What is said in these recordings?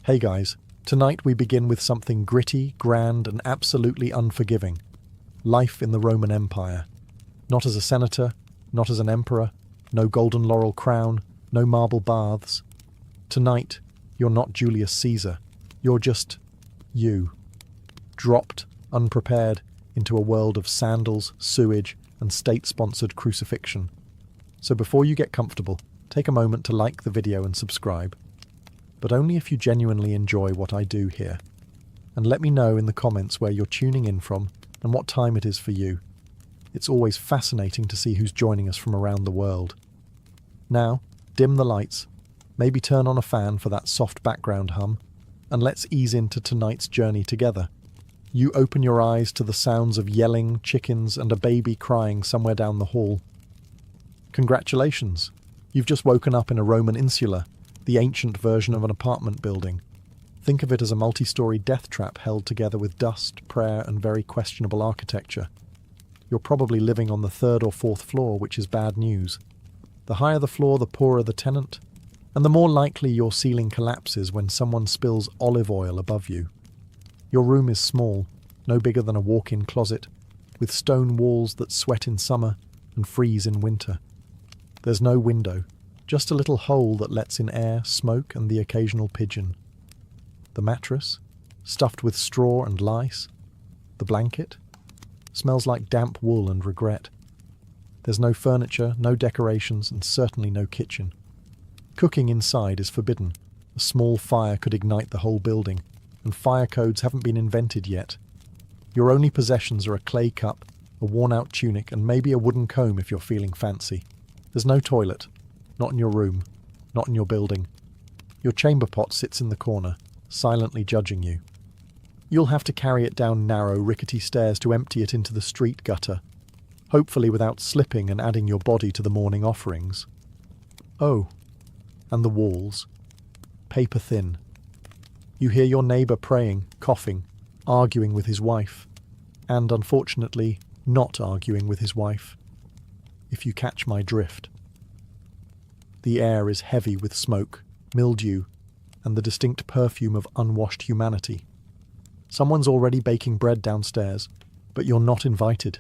Hey guys, tonight we begin with something gritty, grand, and absolutely unforgiving. Life in the Roman Empire. Not as a senator, not as an emperor, no golden laurel crown, no marble baths. Tonight, you're not Julius Caesar. You're just you. Dropped, unprepared, into a world of sandals, sewage, and state-sponsored crucifixion. So before you get comfortable, take a moment to like the video and subscribe. But only if you genuinely enjoy what I do here. And let me know in the comments where you're tuning in from and what time it is for you. It's always fascinating to see who's joining us from around the world. Now, dim the lights, maybe turn on a fan for that soft background hum, and let's ease into tonight's journey together. You open your eyes to the sounds of yelling, chickens, and a baby crying somewhere down the hall. Congratulations! You've just woken up in a Roman insula, the ancient version of an apartment building. Think of it as a multi-story death trap held together with dust, prayer, and very questionable architecture. You're probably living on the third or fourth floor, which is bad news. The higher the floor, the poorer the tenant, and the more likely your ceiling collapses when someone spills olive oil above you. Your room is small, no bigger than a walk-in closet, with stone walls that sweat in summer and freeze in winter. There's no window, just a little hole that lets in air, smoke, and the occasional pigeon. The mattress, stuffed with straw and lice. The blanket smells like damp wool and regret. There's no furniture, no decorations, and certainly no kitchen. Cooking inside is forbidden. A small fire could ignite the whole building, and fire codes haven't been invented yet. Your only possessions are a clay cup, a worn-out tunic, and maybe a wooden comb if you're feeling fancy. There's no toilet. Not in your room, not in your building. Your chamber pot sits in the corner, silently judging you. You'll have to carry it down narrow, rickety stairs to empty it into the street gutter, hopefully without slipping and adding your body to the morning offerings. Oh, and the walls. Paper thin. You hear your neighbour praying, coughing, arguing with his wife, and, unfortunately, not arguing with his wife, if you catch my drift. The air is heavy with smoke, mildew, and the distinct perfume of unwashed humanity. Someone's already baking bread downstairs, but you're not invited.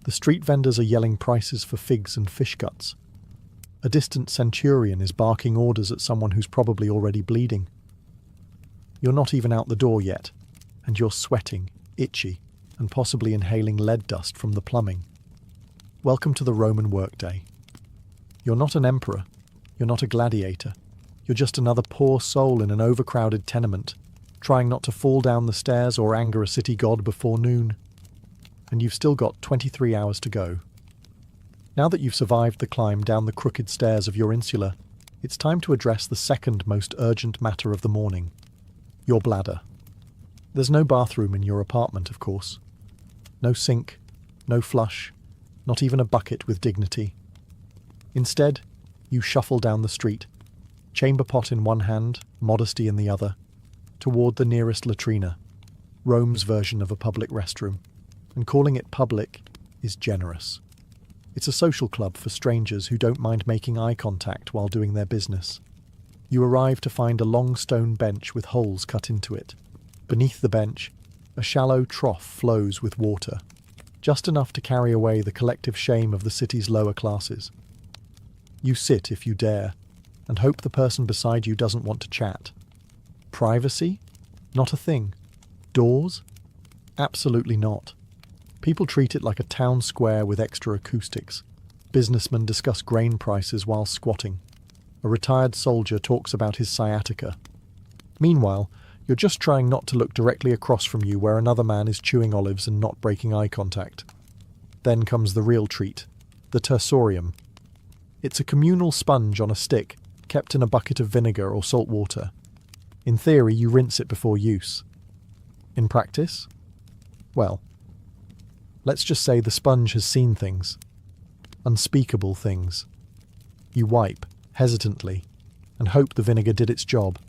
The street vendors are yelling prices for figs and fish guts. A distant centurion is barking orders at someone who's probably already bleeding. You're not even out the door yet, and you're sweating, itchy, and possibly inhaling lead dust from the plumbing. Welcome to the Roman workday. You're not an emperor, you're not a gladiator, you're just another poor soul in an overcrowded tenement, trying not to fall down the stairs or anger a city god before noon. And you've still got 23 hours to go. Now that you've survived the climb down the crooked stairs of your insula, it's time to address the second most urgent matter of the morning, your bladder. There's no bathroom in your apartment, of course. No sink, no flush, not even a bucket with dignity. Instead, you shuffle down the street, chamber pot in one hand, modesty in the other, toward the nearest latrina, Rome's version of a public restroom, and calling it public is generous. It's a social club for strangers who don't mind making eye contact while doing their business. You arrive to find a long stone bench with holes cut into it. Beneath the bench, a shallow trough flows with water, just enough to carry away the collective shame of the city's lower classes. You sit if you dare, and hope the person beside you doesn't want to chat. Privacy? Not a thing. Doors? Absolutely not. People treat it like a town square with extra acoustics. Businessmen discuss grain prices while squatting. A retired soldier talks about his sciatica. Meanwhile, you're just trying not to look directly across from you where another man is chewing olives and not breaking eye contact. Then comes the real treat, the tersorium. It's a communal sponge on a stick, kept in a bucket of vinegar or salt water. In theory, you rinse it before use. In practice? Well, let's just say the sponge has seen things. Unspeakable things. You wipe, hesitantly, and hope the vinegar did its job.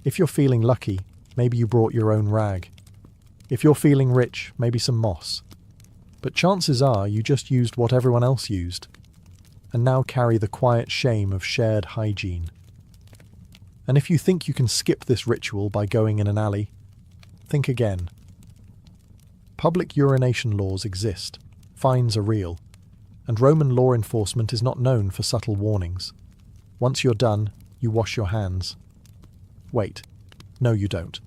If you're feeling lucky, maybe you brought your own rag. If you're feeling rich, maybe some moss. But chances are you just used what everyone else used, and now carry the quiet shame of shared hygiene. And if you think you can skip this ritual by going in an alley, think again. Public urination laws exist, fines are real, and Roman law enforcement is not known for subtle warnings. Once you're done, you wash your hands. Wait, no you don't.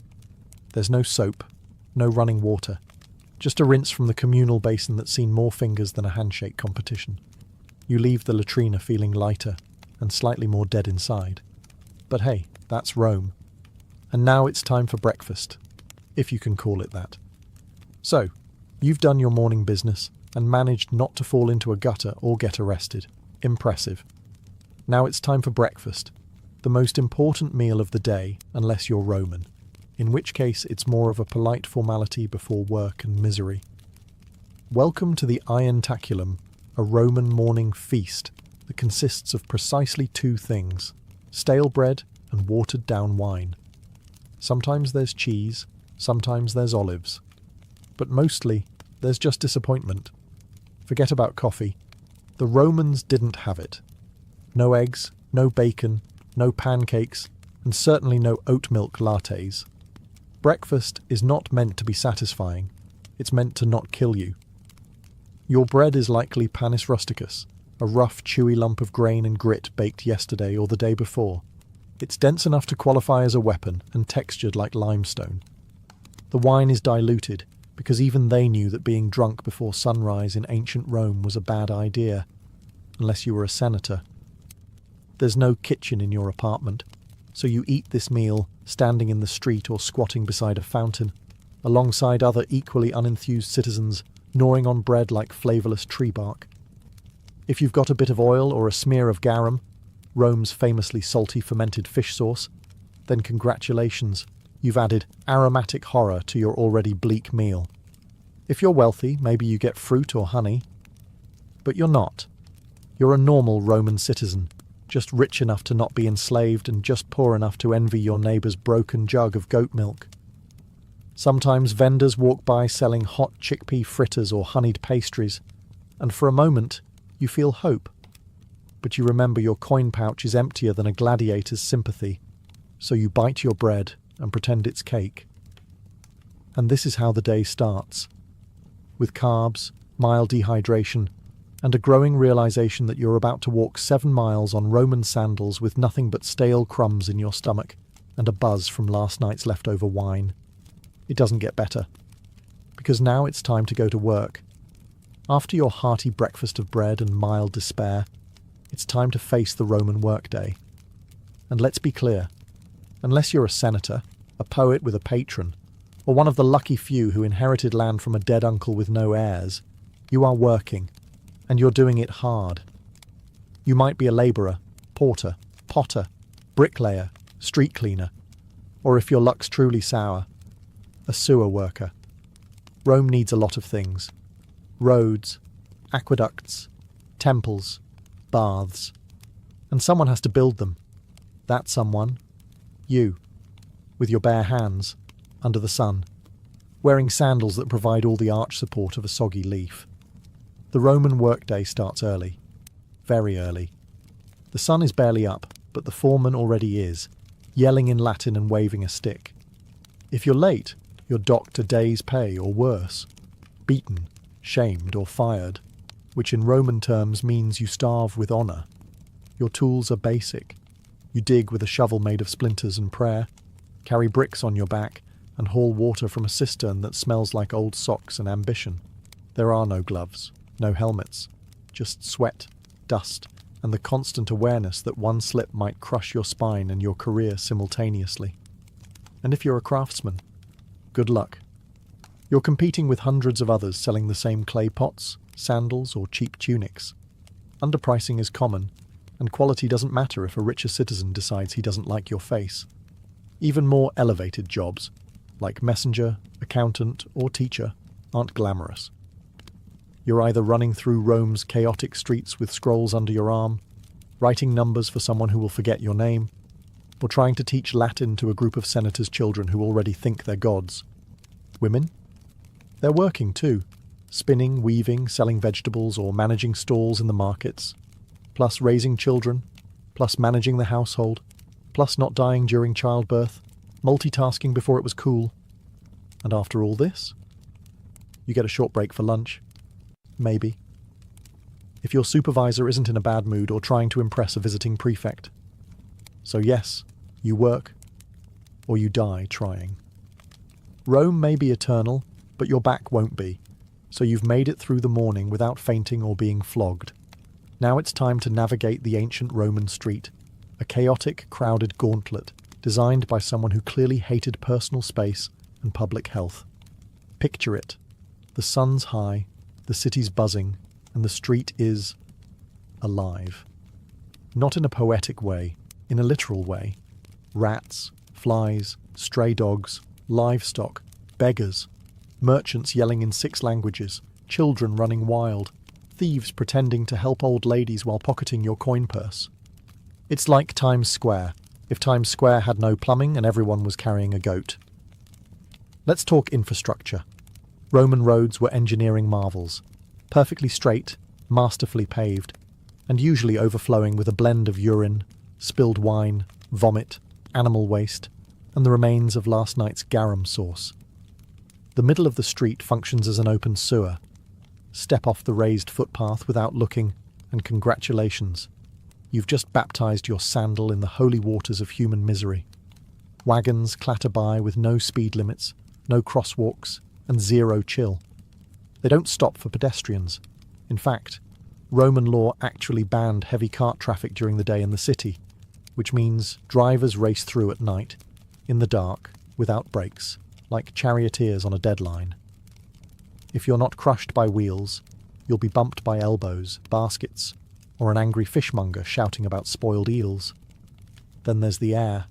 There's no soap, no running water, just a rinse from the communal basin that's seen more fingers than a handshake competition. You leave the latrina feeling lighter and slightly more dead inside. But hey, that's Rome. And now it's time for breakfast, if you can call it that. So, you've done your morning business and managed not to fall into a gutter or get arrested. Impressive. Now it's time for breakfast, the most important meal of the day unless you're Roman, in which case it's more of a polite formality before work and misery. Welcome to the Irontaculum, a Roman morning feast that consists of precisely two things: stale bread and watered down wine. Sometimes there's cheese, sometimes there's olives, but mostly there's just disappointment. Forget about coffee. The Romans didn't have it. No eggs, no bacon, no pancakes, and certainly no oat milk lattes. Breakfast is not meant to be satisfying. It's meant to not kill you. Your bread is likely panis rusticus, a rough, chewy lump of grain and grit baked yesterday or the day before. It's dense enough to qualify as a weapon and textured like limestone. The wine is diluted, because even they knew that being drunk before sunrise in ancient Rome was a bad idea, unless you were a senator. There's no kitchen in your apartment, so you eat this meal standing in the street or squatting beside a fountain, alongside other equally unenthused citizens gnawing on bread like flavourless tree bark. If you've got a bit of oil or a smear of garum, Rome's famously salty fermented fish sauce, then congratulations, you've added aromatic horror to your already bleak meal. If you're wealthy, maybe you get fruit or honey. But you're not. You're a normal Roman citizen, just rich enough to not be enslaved and just poor enough to envy your neighbour's broken jug of goat milk. Sometimes vendors walk by selling hot chickpea fritters or honeyed pastries, and for a moment you feel hope. But you remember your coin pouch is emptier than a gladiator's sympathy, so you bite your bread and pretend it's cake. And this is how the day starts, with carbs, mild dehydration, and a growing realization that you're about to walk 7 miles on Roman sandals with nothing but stale crumbs in your stomach and a buzz from last night's leftover wine. It doesn't get better, because now it's time to go to work. After your hearty breakfast of bread and mild despair, it's time to face the Roman workday. And let's be clear, unless you're a senator, a poet with a patron, or one of the lucky few who inherited land from a dead uncle with no heirs, you are working, and you're doing it hard. You might be a labourer, porter, potter, bricklayer, street cleaner, or if your luck's truly sour, a sewer worker. Rome needs a lot of things: roads, aqueducts, temples, baths, and someone has to build them. That someone, you, with your bare hands, under the sun, wearing sandals that provide all the arch support of a soggy leaf. The Roman workday starts early, very early. The sun is barely up, but the foreman already is, yelling in Latin and waving a stick. If you're late, you're docked a day's pay or worse, beaten, shamed or fired, which in Roman terms means you starve with honour. Your tools are basic. You dig with a shovel made of splinters and prayer, carry bricks on your back, and haul water from a cistern that smells like old socks and ambition. There are no gloves. No helmets, just sweat, dust, and the constant awareness that one slip might crush your spine and your career simultaneously. And if you're a craftsman, good luck. You're competing with hundreds of others selling the same clay pots, sandals, or cheap tunics. Underpricing is common, and quality doesn't matter if a richer citizen decides he doesn't like your face. Even more elevated jobs, like messenger, accountant, or teacher, aren't glamorous. You're either running through Rome's chaotic streets with scrolls under your arm, writing numbers for someone who will forget your name, or trying to teach Latin to a group of senators' children who already think they're gods. Women? They're working too, spinning, weaving, selling vegetables, or managing stalls in the markets, plus raising children, plus managing the household, plus not dying during childbirth, multitasking before it was cool. And after all this, you get a short break for lunch. Maybe. If your supervisor isn't in a bad mood or trying to impress a visiting prefect. So yes, you work, or you die trying. Rome may be eternal, but your back won't be, so you've made it through the morning without fainting or being flogged. Now it's time to navigate the ancient Roman street, a chaotic, crowded gauntlet designed by someone who clearly hated personal space and public health. Picture it. The sun's high, the city's buzzing, and the street is alive. Not in a poetic way, in a literal way. Rats, flies, stray dogs, livestock, beggars, merchants yelling in 6 languages, children running wild, thieves pretending to help old ladies while pocketing your coin purse. It's like Times Square, if Times Square had no plumbing and everyone was carrying a goat. Let's talk infrastructure. Roman roads were engineering marvels, perfectly straight, masterfully paved, and usually overflowing with a blend of urine, spilled wine, vomit, animal waste, and the remains of last night's garum sauce. The middle of the street functions as an open sewer. Step off the raised footpath without looking, and congratulations. You've just baptized your sandal in the holy waters of human misery. Wagons clatter by with no speed limits, no crosswalks, and zero chill. They don't stop for pedestrians. In fact, Roman law actually banned heavy cart traffic during the day in the city, which means drivers race through at night, in the dark, without brakes, like charioteers on a deadline. If you're not crushed by wheels, you'll be bumped by elbows, baskets, or an angry fishmonger shouting about spoiled eels. Then there's the air,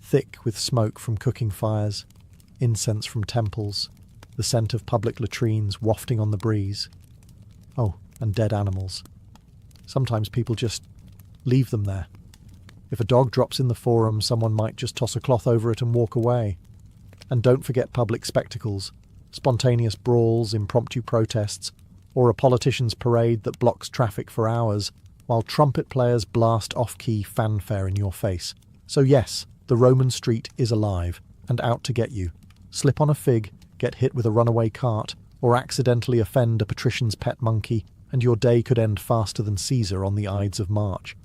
thick with smoke from cooking fires, incense from temples, the scent of public latrines wafting on the breeze. Oh, and dead animals. Sometimes people just leave them there. If a dog drops in the forum, someone might just toss a cloth over it and walk away. And don't forget public spectacles, spontaneous brawls, impromptu protests, or a politician's parade that blocks traffic for hours while trumpet players blast off-key fanfare in your face. So yes, the Roman street is alive and out to get you. Slip on a fig, get hit with a runaway cart, or accidentally offend a patrician's pet monkey, and your day could end faster than Caesar on the Ides of March.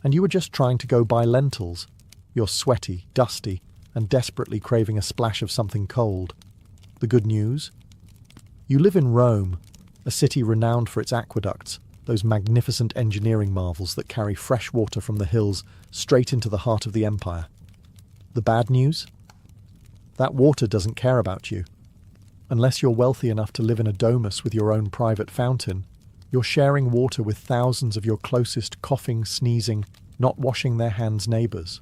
And you were just trying to go buy lentils. You're sweaty, dusty, and desperately craving a splash of something cold. The good news? You live in Rome, a city renowned for its aqueducts, those magnificent engineering marvels that carry fresh water from the hills straight into the heart of the empire. The bad news? That water doesn't care about you. Unless you're wealthy enough to live in a domus with your own private fountain, you're sharing water with thousands of your closest coughing, sneezing, not washing their hands neighbours.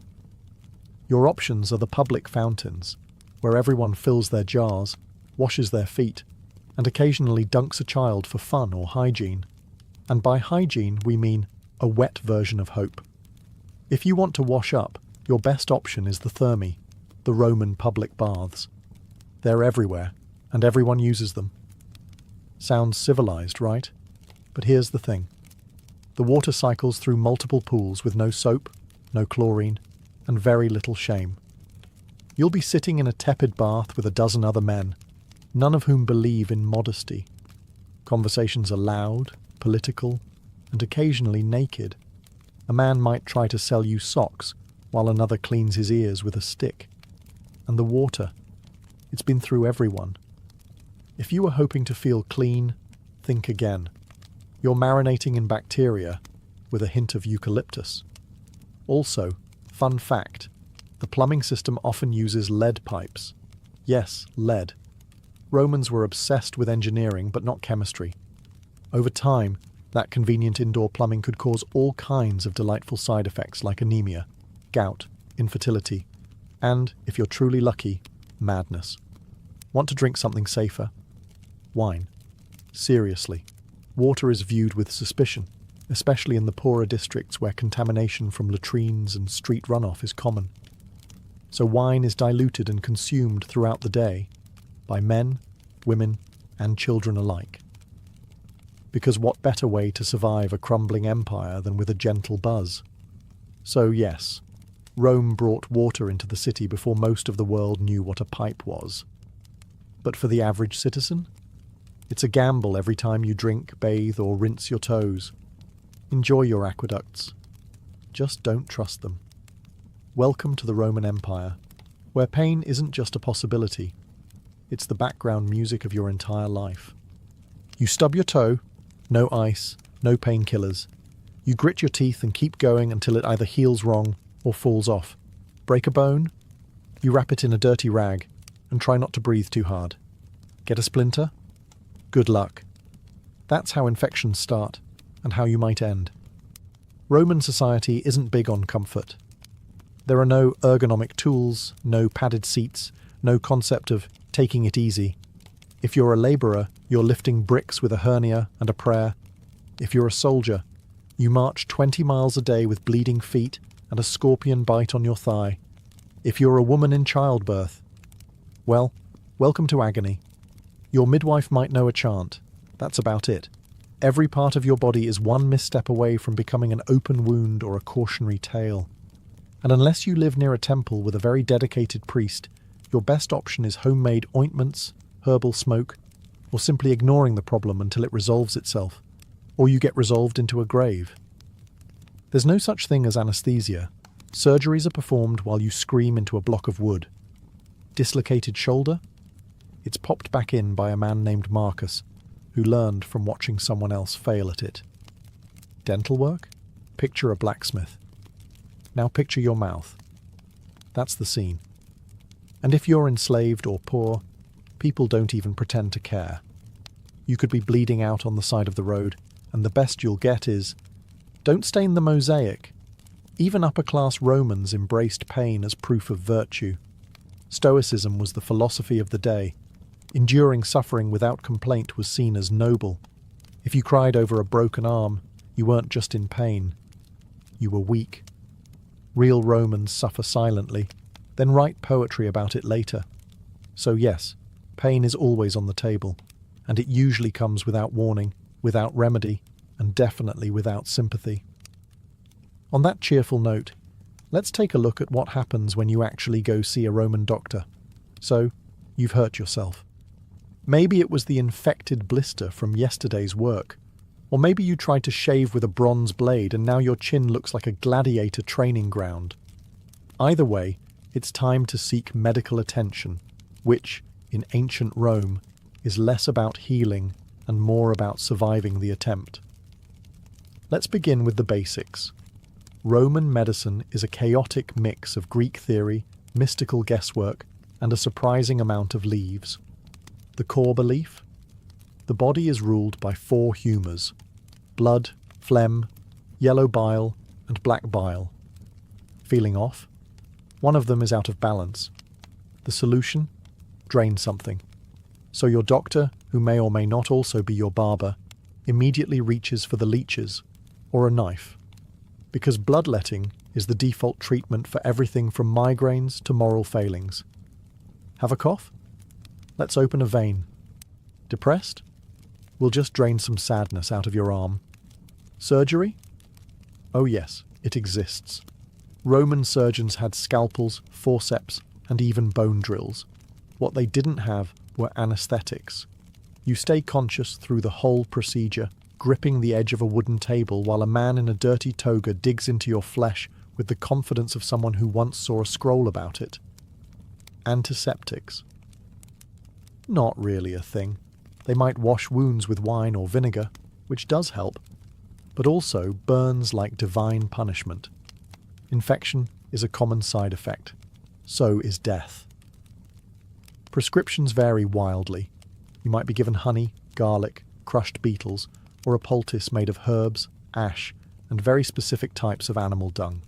Your options are the public fountains, where everyone fills their jars, washes their feet, and occasionally dunks a child for fun or hygiene. And by hygiene we mean a wet version of hope. If you want to wash up, your best option is the thermae, the Roman public baths. They're everywhere, and everyone uses them. Sounds civilized, right? But here's the thing. The water cycles through multiple pools with no soap, no chlorine, and very little shame. You'll be sitting in a tepid bath with a dozen other men, none of whom believe in modesty. Conversations are loud, political, and occasionally naked. A man might try to sell you socks, while another cleans his ears with a stick. And the water, it's been through everyone. If you were hoping to feel clean, think again. You're marinating in bacteria with a hint of eucalyptus. Also, fun fact, the plumbing system often uses lead pipes. Yes, lead. Romans were obsessed with engineering, but not chemistry. Over time, that convenient indoor plumbing could cause all kinds of delightful side effects like anemia, gout, infertility, and, if you're truly lucky, madness. Want to drink something safer? Wine. Seriously. Water is viewed with suspicion, especially in the poorer districts where contamination from latrines and street runoff is common. So wine is diluted and consumed throughout the day by men, women, and children alike. Because what better way to survive a crumbling empire than with a gentle buzz? So yes, Rome brought water into the city before most of the world knew what a pipe was. But for the average citizen, it's a gamble every time you drink, bathe, or rinse your toes. Enjoy your aqueducts. Just don't trust them. Welcome to the Roman Empire, where pain isn't just a possibility, it's the background music of your entire life. You stub your toe, no ice, no painkillers. You grit your teeth and keep going until it either heals wrong or falls off. Break a bone? You wrap it in a dirty rag and try not to breathe too hard. Get a splinter? Good luck. That's how infections start and how you might end. Roman society isn't big on comfort. There are no ergonomic tools, no padded seats, no concept of taking it easy. If you're a labourer, you're lifting bricks with a hernia and a prayer. If you're a soldier, you march 20 miles a day with bleeding feet and a scorpion bite on your thigh. If you're a woman in childbirth, well, welcome to agony. Your midwife might know a chant. That's about it. Every part of your body is one misstep away from becoming an open wound or a cautionary tale. And unless you live near a temple with a very dedicated priest, your best option is homemade ointments, herbal smoke, or simply ignoring the problem until it resolves itself, or you get resolved into a grave. There's no such thing as anesthesia. Surgeries are performed while you scream into a block of wood. Dislocated shoulder? It's popped back in by a man named Marcus, who learned from watching someone else fail at it. Dental work? Picture a blacksmith. Now picture your mouth. That's the scene. And if you're enslaved or poor, people don't even pretend to care. You could be bleeding out on the side of the road, and the best you'll get is, "Don't stain the mosaic." Even upper-class Romans embraced pain as proof of virtue. Stoicism was the philosophy of the day. Enduring suffering without complaint was seen as noble. If you cried over a broken arm, you weren't just in pain. You were weak. Real Romans suffer silently, then write poetry about it later. So yes, pain is always on the table, and it usually comes without warning, without remedy, and definitely without sympathy. On that cheerful note, let's take a look at what happens when you actually go see a Roman doctor. So, you've hurt yourself. Maybe it was the infected blister from yesterday's work, or maybe you tried to shave with a bronze blade and now your chin looks like a gladiator training ground. Either way, it's time to seek medical attention, which, in ancient Rome, is less about healing and more about surviving the attempt. Let's begin with the basics. Roman medicine is a chaotic mix of Greek theory, mystical guesswork, and a surprising amount of leaves. The core belief? The body is ruled by 4 humours: blood, phlegm, yellow bile, and black bile. Feeling off? One of them is out of balance. The solution? Drain something. So your doctor, who may or may not also be your barber, immediately reaches for the leeches, or a knife. Because bloodletting is the default treatment for everything from migraines to moral failings. Have a cough? Let's open a vein. Depressed? We'll just drain some sadness out of your arm. Surgery? Oh yes, it exists. Roman surgeons had scalpels, forceps, and even bone drills. What they didn't have were anesthetics. You stay conscious through the whole procedure, gripping the edge of a wooden table while a man in a dirty toga digs into your flesh with the confidence of someone who once saw a scroll about it. Antiseptics. Not really a thing. They might wash wounds with wine or vinegar, which does help, but also burns like divine punishment. Infection is a common side effect. So is death. Prescriptions vary wildly. You might be given honey, garlic, crushed beetles, or a poultice made of herbs, ash, and very specific types of animal dung.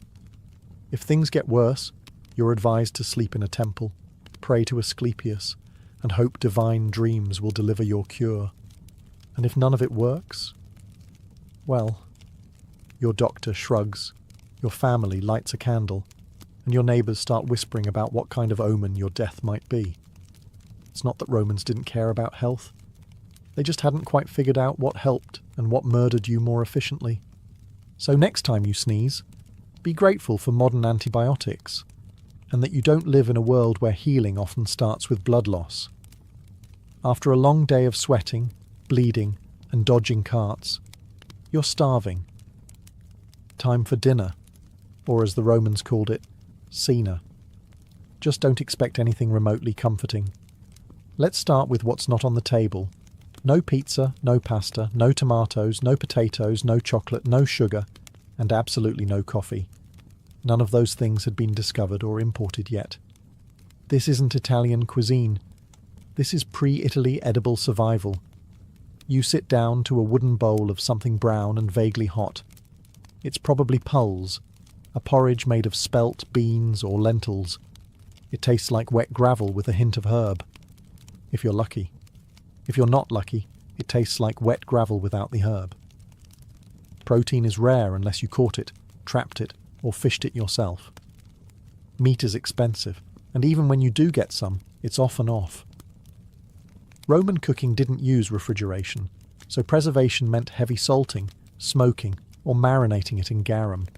If things get worse, you're advised to sleep in a temple, pray to Asclepius, and hope divine dreams will deliver your cure. And if none of it works, well, your doctor shrugs, your family lights a candle, and your neighbours start whispering about what kind of omen your death might be. It's not that Romans didn't care about health. They just hadn't quite figured out what helped and what murdered you more efficiently. So next time you sneeze, Be grateful for modern antibiotics, and that you don't live in a world where healing often starts with blood loss. After a long day of sweating, bleeding, and dodging carts, you're starving. Time for dinner, or as the Romans called it, cena. Just don't expect anything remotely comforting. Let's start with what's not on the table. No pizza, no pasta, no tomatoes, no potatoes, no chocolate, no sugar, and absolutely no coffee. None of those things had been discovered or imported yet. This isn't Italian cuisine. This is pre-Italy edible survival. You sit down to a wooden bowl of something brown and vaguely hot. It's probably pulse, a porridge made of spelt, beans, or lentils. It tastes like wet gravel with a hint of herb, if you're lucky. If you're not lucky, it tastes like wet gravel without the herb. Protein is rare unless you caught it, trapped it, or fished it yourself. Meat is expensive, and even when you do get some, it's often off. Roman cooking didn't use refrigeration, so preservation meant heavy salting, smoking, or marinating it in garum,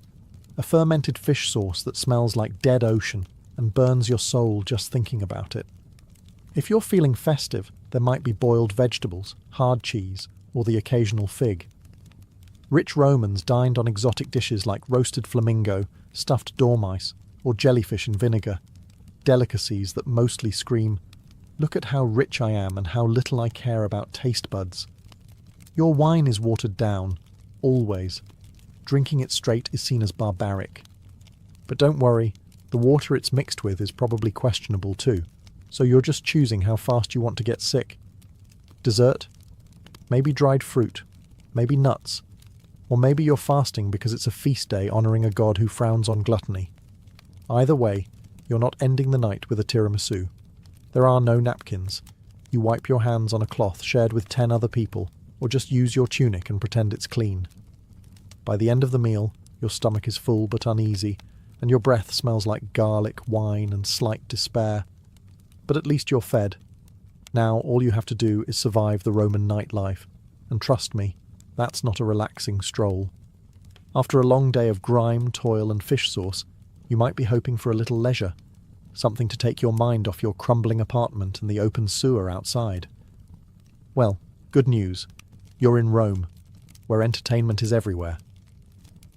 a fermented fish sauce that smells like dead ocean and burns your soul just thinking about it. If you're feeling festive, there might be boiled vegetables, hard cheese, or the occasional fig. Rich Romans dined on exotic dishes like roasted flamingo, stuffed dormice, or jellyfish in vinegar, delicacies that mostly scream, "Look at how rich I am and how little I care about taste buds." Your wine is watered down, always. Drinking it straight is seen as barbaric. But don't worry, the water it's mixed with is probably questionable too, so you're just choosing how fast you want to get sick. Dessert? Maybe dried fruit, maybe nuts, or maybe you're fasting because it's a feast day honouring a god who frowns on gluttony. Either way, you're not ending the night with a tiramisu. There are no napkins. You wipe your hands on a cloth shared with 10 other people, or just use your tunic and pretend it's clean. By the end of the meal, your stomach is full but uneasy, and your breath smells like garlic, wine, and slight despair. But at least you're fed. Now all you have to do is survive the Roman nightlife, and trust me, that's not a relaxing stroll. After a long day of grime, toil, and fish sauce, you might be hoping for a little leisure, something to take your mind off your crumbling apartment and the open sewer outside. Well, good news. You're in Rome, where entertainment is everywhere.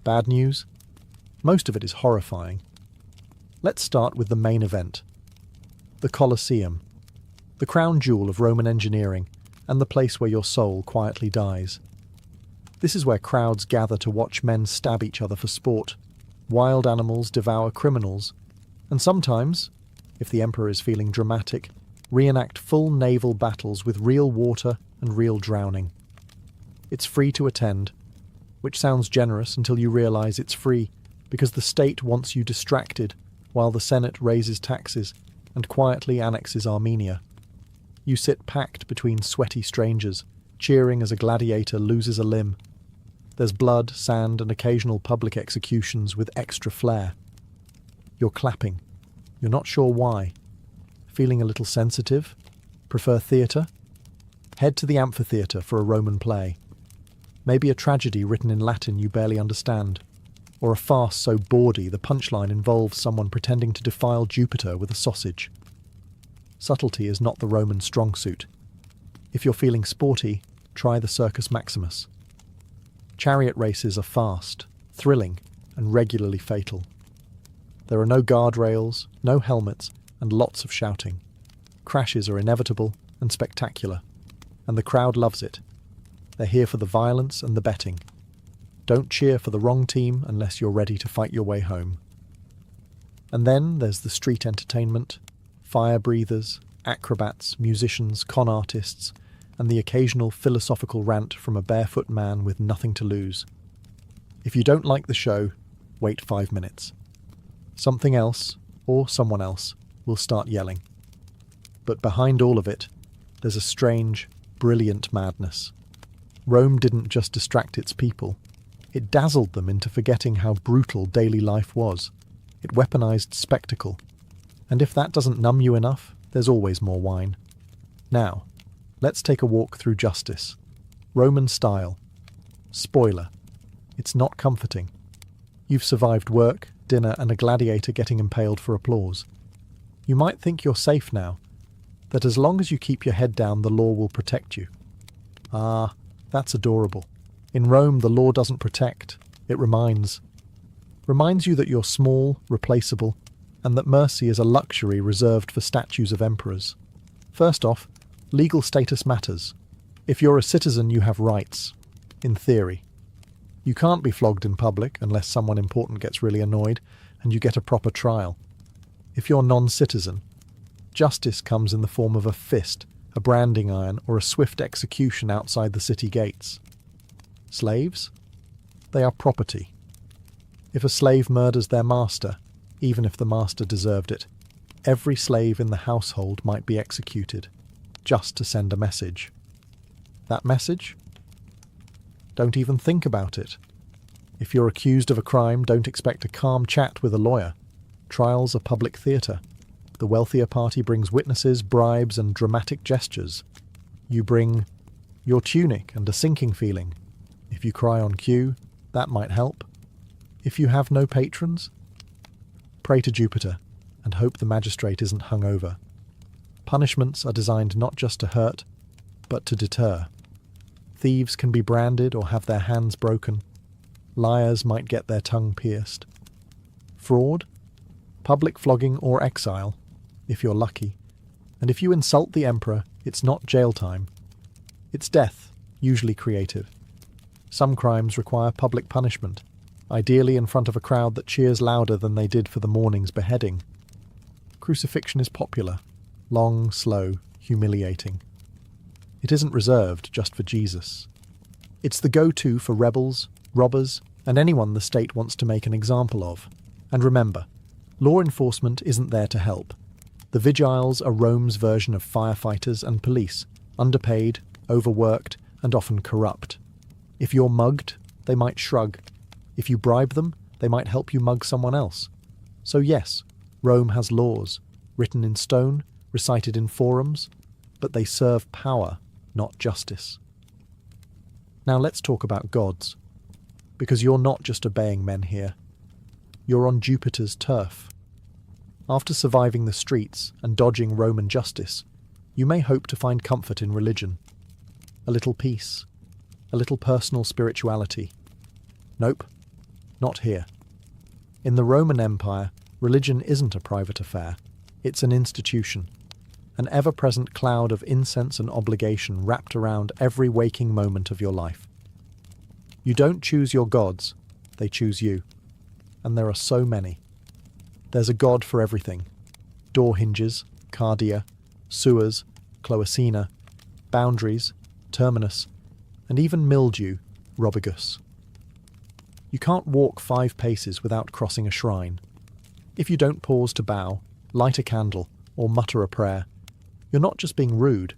Bad news? Most of it is horrifying. Let's start with the main event. The Colosseum, the crown jewel of Roman engineering, and the place where your soul quietly dies. This is where crowds gather to watch men stab each other for sport, wild animals devour criminals, and sometimes, if the emperor is feeling dramatic, reenact full naval battles with real water and real drowning. It's free to attend, which sounds generous until you realise it's free because the state wants you distracted while the Senate raises taxes and quietly annexes Armenia. You sit packed between sweaty strangers, cheering as a gladiator loses a limb. There's blood, sand, and occasional public executions with extra flair. You're clapping. You're not sure why. Feeling a little sensitive? Prefer theatre? Head to the amphitheatre for a Roman play. Maybe a tragedy written in Latin you barely understand, or a farce so bawdy the punchline involves someone pretending to defile Jupiter with a sausage. Subtlety is not the Roman strong suit. If you're feeling sporty, try the Circus Maximus. Chariot races are fast, thrilling, and regularly fatal. There are no guardrails, no helmets, and lots of shouting. Crashes are inevitable and spectacular, and the crowd loves it. They're here for the violence and the betting. Don't cheer for the wrong team unless you're ready to fight your way home. And then there's the street entertainment, fire breathers, acrobats, musicians, con artists, and the occasional philosophical rant from a barefoot man with nothing to lose. If you don't like the show, wait 5 minutes. Something else, or someone else, will start yelling. But behind all of it, there's a strange, brilliant madness. Rome didn't just distract its people. It dazzled them into forgetting how brutal daily life was. It weaponized spectacle. And if that doesn't numb you enough, there's always more wine. Now, let's take a walk through justice. Roman style. Spoiler. It's not comforting. You've survived work, dinner, and a gladiator getting impaled for applause. You might think you're safe now, that as long as you keep your head down, the law will protect you. Ah, that's adorable. In Rome, the law doesn't protect, it reminds. Reminds you that you're small, replaceable, and that mercy is a luxury reserved for statues of emperors. First off, legal status matters. If you're a citizen, you have rights. In theory. You can't be flogged in public unless someone important gets really annoyed and you get a proper trial. If you're non-citizen, justice comes in the form of a fist, a branding iron, or a swift execution outside the city gates. Slaves? They are property. If a slave murders their master, even if the master deserved it, every slave in the household might be executed, just to send a message. That message? Don't even think about it. If you're accused of a crime, don't expect a calm chat with a lawyer. Trials are public theatre. The wealthier party brings witnesses, bribes, and dramatic gestures. You bring your tunic and a sinking feeling. If you cry on cue, that might help. If you have no patrons, pray to Jupiter and hope the magistrate isn't hungover. Punishments are designed not just to hurt, but to deter. Thieves can be branded or have their hands broken. Liars might get their tongue pierced. Fraud? Public flogging or exile, if you're lucky. And if you insult the emperor, it's not jail time. It's death, usually creative. Some crimes require public punishment, ideally in front of a crowd that cheers louder than they did for the morning's beheading. Crucifixion is popular, long, slow, humiliating. It isn't reserved just for Jesus. It's the go-to for rebels, robbers, and anyone the state wants to make an example of. And remember, law enforcement isn't there to help. The vigiles are Rome's version of firefighters and police, underpaid, overworked, and often corrupt. If you're mugged, they might shrug. If you bribe them, they might help you mug someone else. So yes, Rome has laws, written in stone, recited in forums, but they serve power, not justice. Now let's talk about gods, because you're not just obeying men here. You're on Jupiter's turf. After surviving the streets and dodging Roman justice, you may hope to find comfort in religion. A little peace, a little personal spirituality. Nope, not here. In the Roman Empire, religion isn't a private affair. It's an institution. An ever-present cloud of incense and obligation wrapped around every waking moment of your life. You don't choose your gods, they choose you. And there are so many. There's a god for everything. Door hinges, cardia, sewers, cloacina, boundaries, terminus, and even mildew, robigus. You can't walk 5 paces without crossing a shrine. If you don't pause to bow, light a candle, or mutter a prayer, you're not just being rude,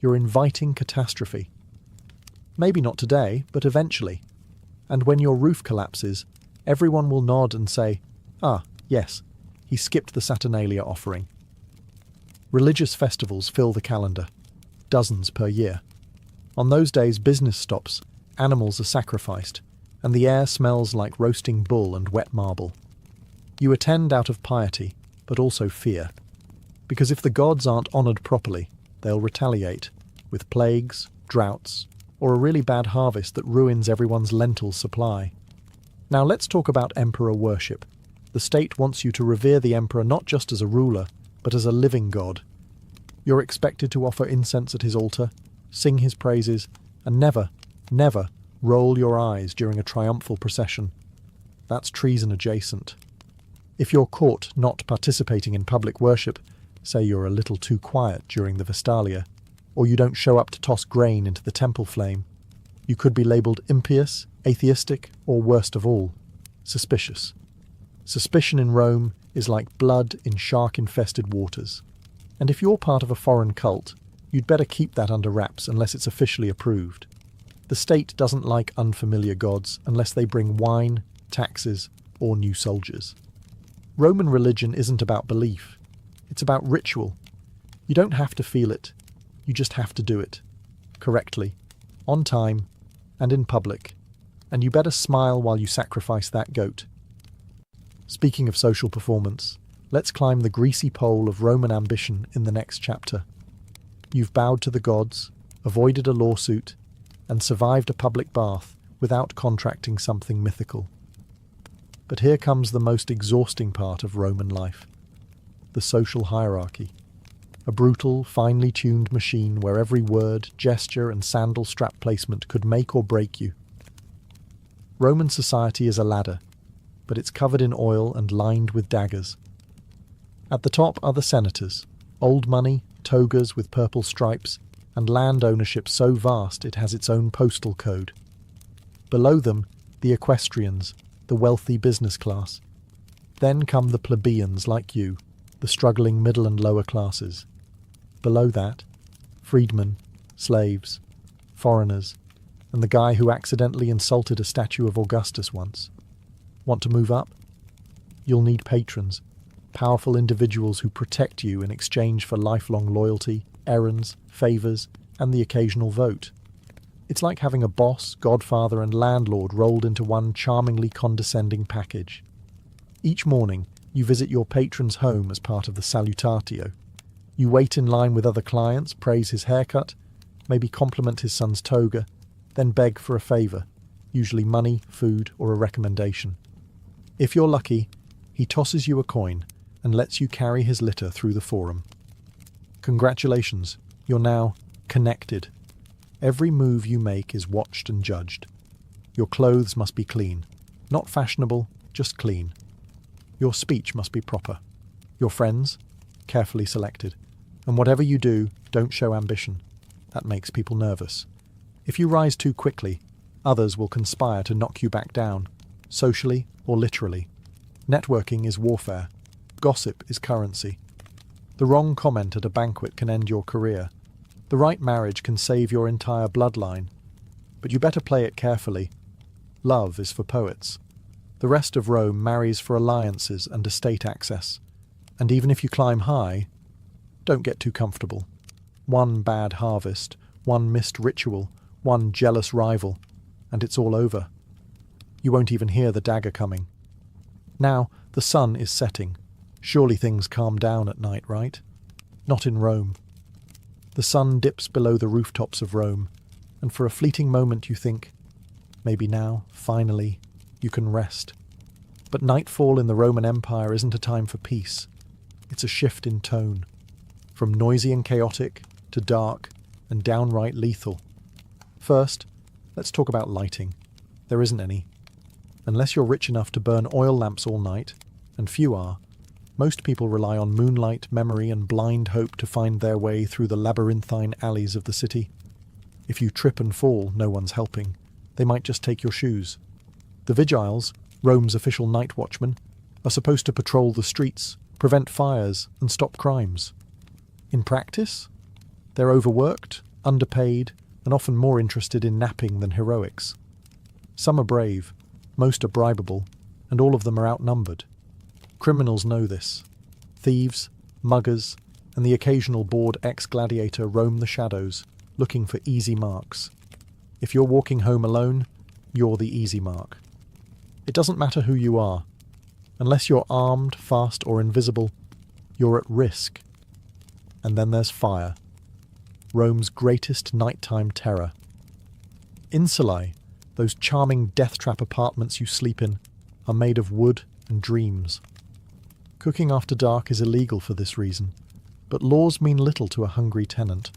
you're inviting catastrophe. Maybe not today, but eventually. And when your roof collapses, everyone will nod and say, "Ah, yes, he skipped the Saturnalia offering." Religious festivals fill the calendar, dozens per year. On those days, business stops, animals are sacrificed, and the air smells like roasting bull and wet marble. You attend out of piety, but also fear. Because if the gods aren't honoured properly, they'll retaliate, with plagues, droughts, or a really bad harvest that ruins everyone's lentil supply. Now let's talk about emperor worship. The state wants you to revere the emperor not just as a ruler, but as a living god. You're expected to offer incense at his altar, sing his praises, and never, never roll your eyes during a triumphal procession. That's treason adjacent. If you're caught not participating in public worship, say you're a little too quiet during the Vestalia, or you don't show up to toss grain into the temple flame, you could be labelled impious, atheistic, or worst of all, suspicious. Suspicion in Rome is like blood in shark-infested waters. And if you're part of a foreign cult, you'd better keep that under wraps unless it's officially approved. The state doesn't like unfamiliar gods unless they bring wine, taxes, or new soldiers. Roman religion isn't about belief. It's about ritual. You don't have to feel it. You just have to do it. Correctly. On time. And in public. And you better smile while you sacrifice that goat. Speaking of social performance, let's climb the greasy pole of Roman ambition in the next chapter. You've bowed to the gods, avoided a lawsuit, and survived a public bath without contracting something mythical. But here comes the most exhausting part of Roman life: the social hierarchy. A brutal, finely tuned machine where every word, gesture, and sandal strap placement could make or break you. Roman society is a ladder, but it's covered in oil and lined with daggers. At the top are the senators, old money, togas with purple stripes, and land ownership so vast it has its own postal code. Below them, the equestrians, the wealthy business class. Then come the plebeians like you, the struggling middle and lower classes. Below that, freedmen, slaves, foreigners, and the guy who accidentally insulted a statue of Augustus once. Want to move up? You'll need patrons, powerful individuals who protect you in exchange for lifelong loyalty, errands, favours, and the occasional vote. It's like having a boss, godfather, and landlord rolled into one charmingly condescending package. Each morning, you visit your patron's home as part of the salutatio. You wait in line with other clients, praise his haircut, maybe compliment his son's toga, then beg for a favour, usually money, food, or a recommendation. If you're lucky, he tosses you a coin and lets you carry his litter through the forum. Congratulations, you're now connected. Every move you make is watched and judged. Your clothes must be clean, not fashionable, just clean. Your speech must be proper. Your friends, carefully selected. And whatever you do, don't show ambition. That makes people nervous. If you rise too quickly, others will conspire to knock you back down, socially or literally. Networking is warfare. Gossip is currency. The wrong comment at a banquet can end your career. The right marriage can save your entire bloodline. But you better play it carefully. Love is for poets. The rest of Rome marries for alliances and estate access. And even if you climb high, don't get too comfortable. One bad harvest, one missed ritual, one jealous rival, and it's all over. You won't even hear the dagger coming. Now, the sun is setting. Surely things calm down at night, right? Not in Rome. The sun dips below the rooftops of Rome, and for a fleeting moment you think, maybe now, finally, you can rest. But nightfall in the Roman Empire isn't a time for peace. It's a shift in tone, from noisy and chaotic to dark and downright lethal. First, let's talk about lighting. There isn't any. Unless you're rich enough to burn oil lamps all night, and few are, most people rely on moonlight, memory, and blind hope to find their way through the labyrinthine alleys of the city. If you trip and fall, no one's helping. They might just take your shoes. The vigiles, Rome's official night watchmen, are supposed to patrol the streets, prevent fires, and stop crimes. In practice, they're overworked, underpaid, and often more interested in napping than heroics. Some are brave, most are bribable, and all of them are outnumbered. Criminals know this. Thieves, muggers, and the occasional bored ex-gladiator roam the shadows, looking for easy marks. If you're walking home alone, you're the easy mark. It doesn't matter who you are. Unless you're armed, fast, or invisible, you're at risk. And then there's fire. Rome's greatest nighttime terror. Insulae, those charming death trap apartments you sleep in, are made of wood and dreams. Cooking after dark is illegal for this reason, but laws mean little to a hungry tenant.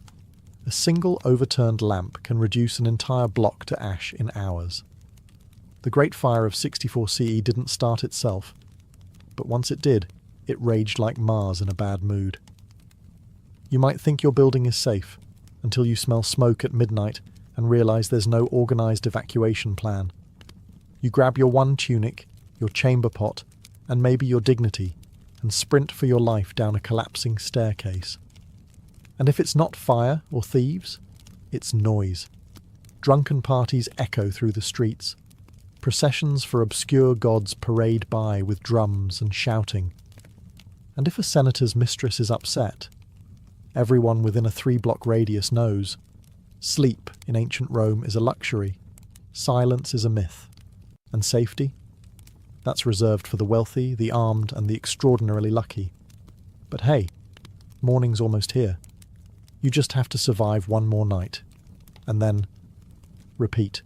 A single overturned lamp can reduce an entire block to ash in hours. The Great Fire of 64 CE didn't start itself, but once it did, it raged like Mars in a bad mood. You might think your building is safe, until you smell smoke at midnight and realise there's no organised evacuation plan. You grab your one tunic, your chamber pot, and maybe your dignity, and sprint for your life down a collapsing staircase. And if it's not fire or thieves, it's noise. Drunken parties echo through the streets. Processions for obscure gods parade by with drums and shouting. And if a senator's mistress is upset, everyone within a 3-block radius knows. Sleep in ancient Rome is a luxury. Silence is a myth. And safety? That's reserved for the wealthy, the armed, and the extraordinarily lucky. But hey, morning's almost here. You just have to survive one more night. And then repeat.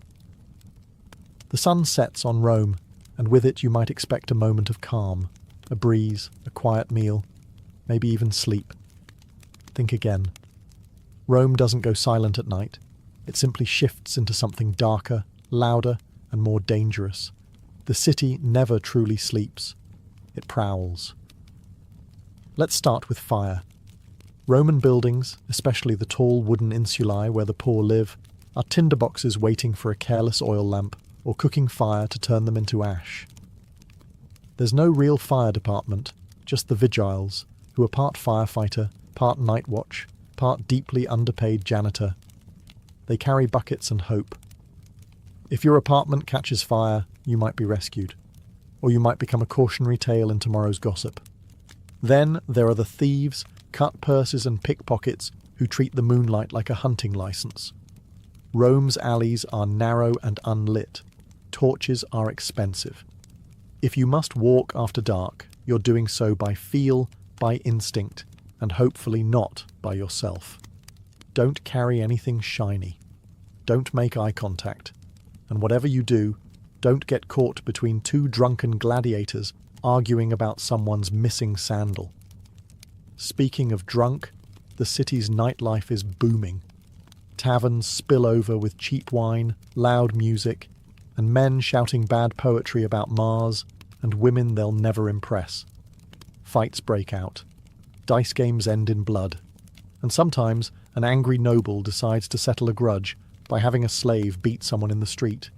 The sun sets on Rome, and with it you might expect a moment of calm, a breeze, a quiet meal, maybe even sleep. Think again. Rome doesn't go silent at night. It simply shifts into something darker, louder, and more dangerous. The city never truly sleeps. It prowls. Let's start with fire. Roman buildings, especially the tall wooden insulae where the poor live, are tinderboxes waiting for a careless oil lamp or cooking fire to turn them into ash. There's no real fire department, just the vigiles, who are part firefighter, part night watch, part deeply underpaid janitor. They carry buckets and hope. If your apartment catches fire, you might be rescued, or you might become a cautionary tale in tomorrow's gossip. Then there are the thieves, cut purses and pickpockets who treat the moonlight like a hunting license. Rome's alleys are narrow and unlit. Torches are expensive. If you must walk after dark, you're doing so by feel, by instinct, and hopefully not by yourself. Don't carry anything shiny. Don't make eye contact. And whatever you do, don't get caught between two drunken gladiators arguing about someone's missing sandal. Speaking of drunk, the city's nightlife is booming. Taverns spill over with cheap wine, loud music, and men shouting bad poetry about Mars and women they'll never impress. Fights break out. Dice games end in blood. And sometimes an angry noble decides to settle a grudge by having a slave beat someone in the street.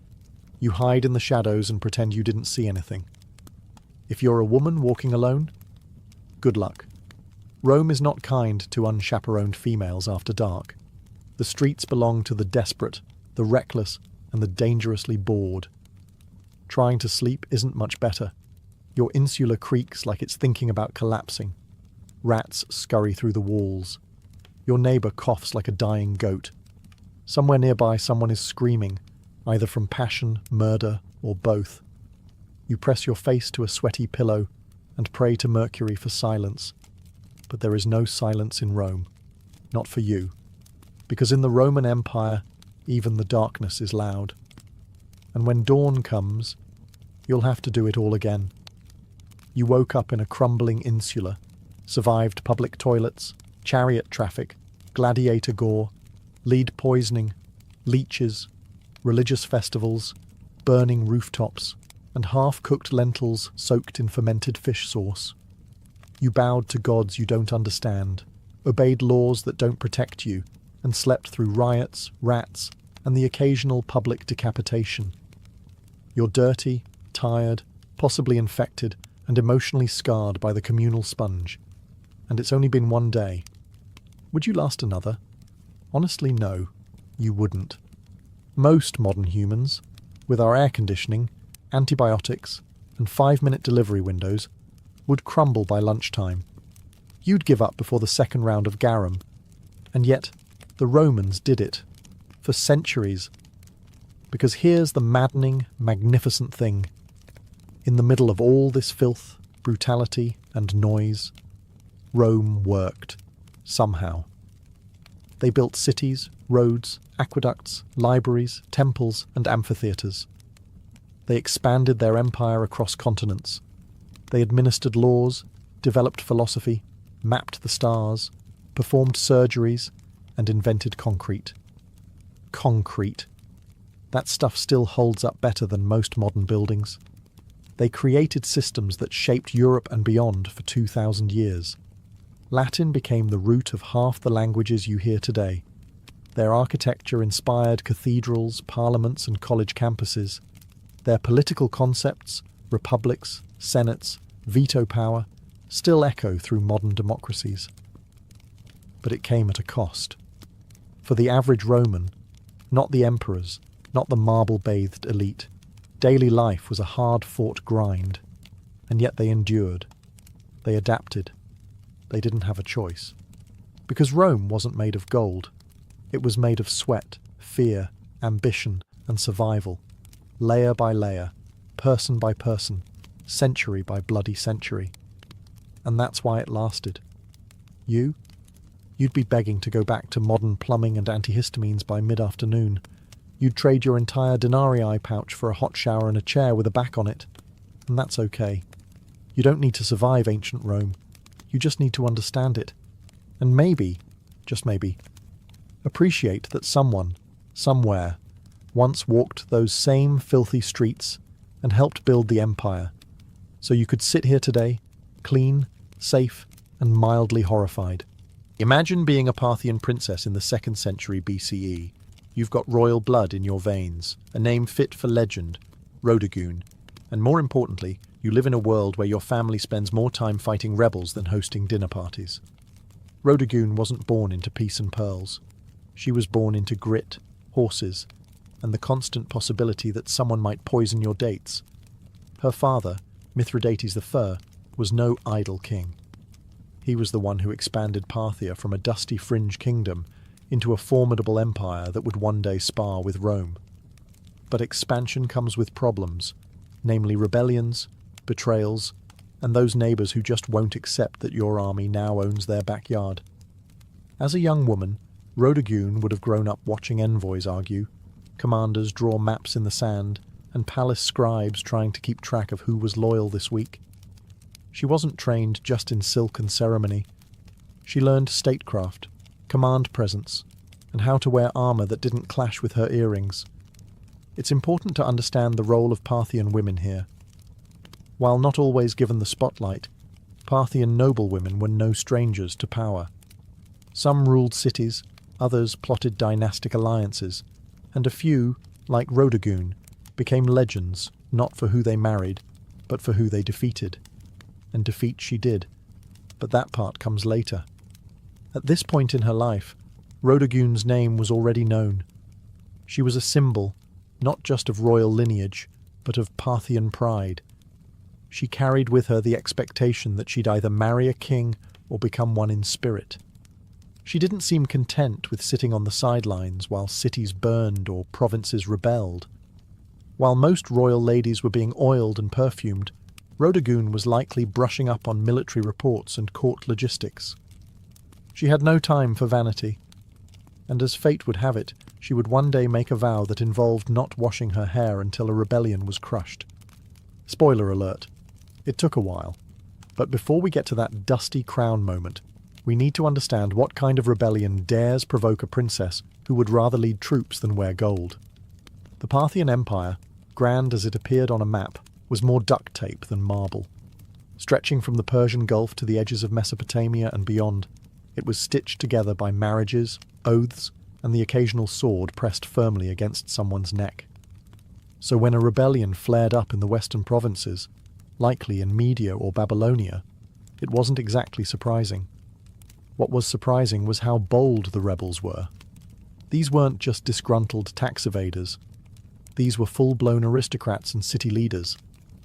You hide in the shadows and pretend you didn't see anything. If you're a woman walking alone, good luck. Rome is not kind to unchaperoned females after dark. The streets belong to the desperate, the reckless, and the dangerously bored. Trying to sleep isn't much better. Your insula creaks like it's thinking about collapsing. Rats scurry through the walls. Your neighbour coughs like a dying goat. Somewhere nearby someone is screaming, either from passion, murder, or both. You press your face to a sweaty pillow and pray to Mercury for silence. But there is no silence in Rome. Not for you. Because in the Roman Empire, even the darkness is loud. And when dawn comes, you'll have to do it all again. You woke up in a crumbling insula, survived public toilets, chariot traffic, gladiator gore, lead poisoning, leeches, religious festivals, burning rooftops, and half-cooked lentils soaked in fermented fish sauce. You bowed to gods you don't understand, obeyed laws that don't protect you, and slept through riots, rats, and the occasional public decapitation. You're dirty, tired, possibly infected, and emotionally scarred by the communal sponge. And it's only been one day. Would you last another? Honestly, no, you wouldn't. Most modern humans, with our air conditioning, antibiotics, and 5-minute delivery windows, would crumble by lunchtime. You'd give up before the second round of garum. And yet, the Romans did it. For centuries. Because here's the maddening, magnificent thing. In the middle of all this filth, brutality, and noise, Rome worked. Somehow. They built cities, roads, aqueducts, libraries, temples, and amphitheatres. They expanded their empire across continents. They administered laws, developed philosophy, mapped the stars, performed surgeries, and invented concrete. Concrete. That stuff still holds up better than most modern buildings. They created systems that shaped Europe and beyond for 2,000 years. Latin became the root of half the languages you hear today. Their architecture inspired cathedrals, parliaments, and college campuses. Their political concepts, republics, senates, veto power, still echo through modern democracies. But it came at a cost. For the average Roman, not the emperors, not the marble-bathed elite, daily life was a hard-fought grind. And yet they endured. They adapted. They didn't have a choice. Because Rome wasn't made of gold. It was made of sweat, fear, ambition, and survival. Layer by layer, person by person, century by bloody century. And that's why it lasted. You'd be begging to go back to modern plumbing and antihistamines by mid-afternoon. You'd trade your entire denarii pouch for a hot shower and a chair with a back on it. And that's okay. You don't need to survive ancient Rome. You just need to understand it. And maybe, just maybe, appreciate that someone, somewhere, once walked those same filthy streets and helped build the empire. So you could sit here today, clean, safe, and mildly horrified. Imagine being a Parthian princess in the 2nd century BCE. You've got royal blood in your veins, a name fit for legend, Rhodogoon, and more importantly, you live in a world where your family spends more time fighting rebels than hosting dinner parties. Rhodogoon wasn't born into peace and pearls. She was born into grit, horses, and the constant possibility that someone might poison your dates. Her father, Mithridates I, was no idle king. He was the one who expanded Parthia from a dusty fringe kingdom into a formidable empire that would one day spar with Rome. But expansion comes with problems, namely rebellions, betrayals, and those neighbours who just won't accept that your army now owns their backyard. As a young woman, Rhodogoon would have grown up watching envoys argue, commanders draw maps in the sand, and palace scribes trying to keep track of who was loyal this week. She wasn't trained just in silk and ceremony. She learned statecraft, command presence, and how to wear armour that didn't clash with her earrings. It's important to understand the role of Parthian women here. While not always given the spotlight, Parthian noblewomen were no strangers to power. Some ruled cities, others plotted dynastic alliances, and a few, like Rhodogoon, became legends not for who they married, but for who they defeated. And defeat she did, but that part comes later. At this point in her life, Rhodogoon's name was already known. She was a symbol, not just of royal lineage, but of Parthian pride. She carried with her the expectation that she'd either marry a king or become one in spirit. She didn't seem content with sitting on the sidelines while cities burned or provinces rebelled. While most royal ladies were being oiled and perfumed, Rhodogoon was likely brushing up on military reports and court logistics. She had no time for vanity, and as fate would have it, she would one day make a vow that involved not washing her hair until a rebellion was crushed. Spoiler alert, it took a while, but before we get to that dusty crown moment, we need to understand what kind of rebellion dares provoke a princess who would rather lead troops than wear gold. The Parthian Empire, grand as it appeared on a map, was more duct tape than marble. Stretching from the Persian Gulf to the edges of Mesopotamia and beyond, it was stitched together by marriages, oaths, and the occasional sword pressed firmly against someone's neck. So when a rebellion flared up in the western provinces, likely in Media or Babylonia, it wasn't exactly surprising. What was surprising was how bold the rebels were. These weren't just disgruntled tax evaders. These were full-blown aristocrats and city leaders,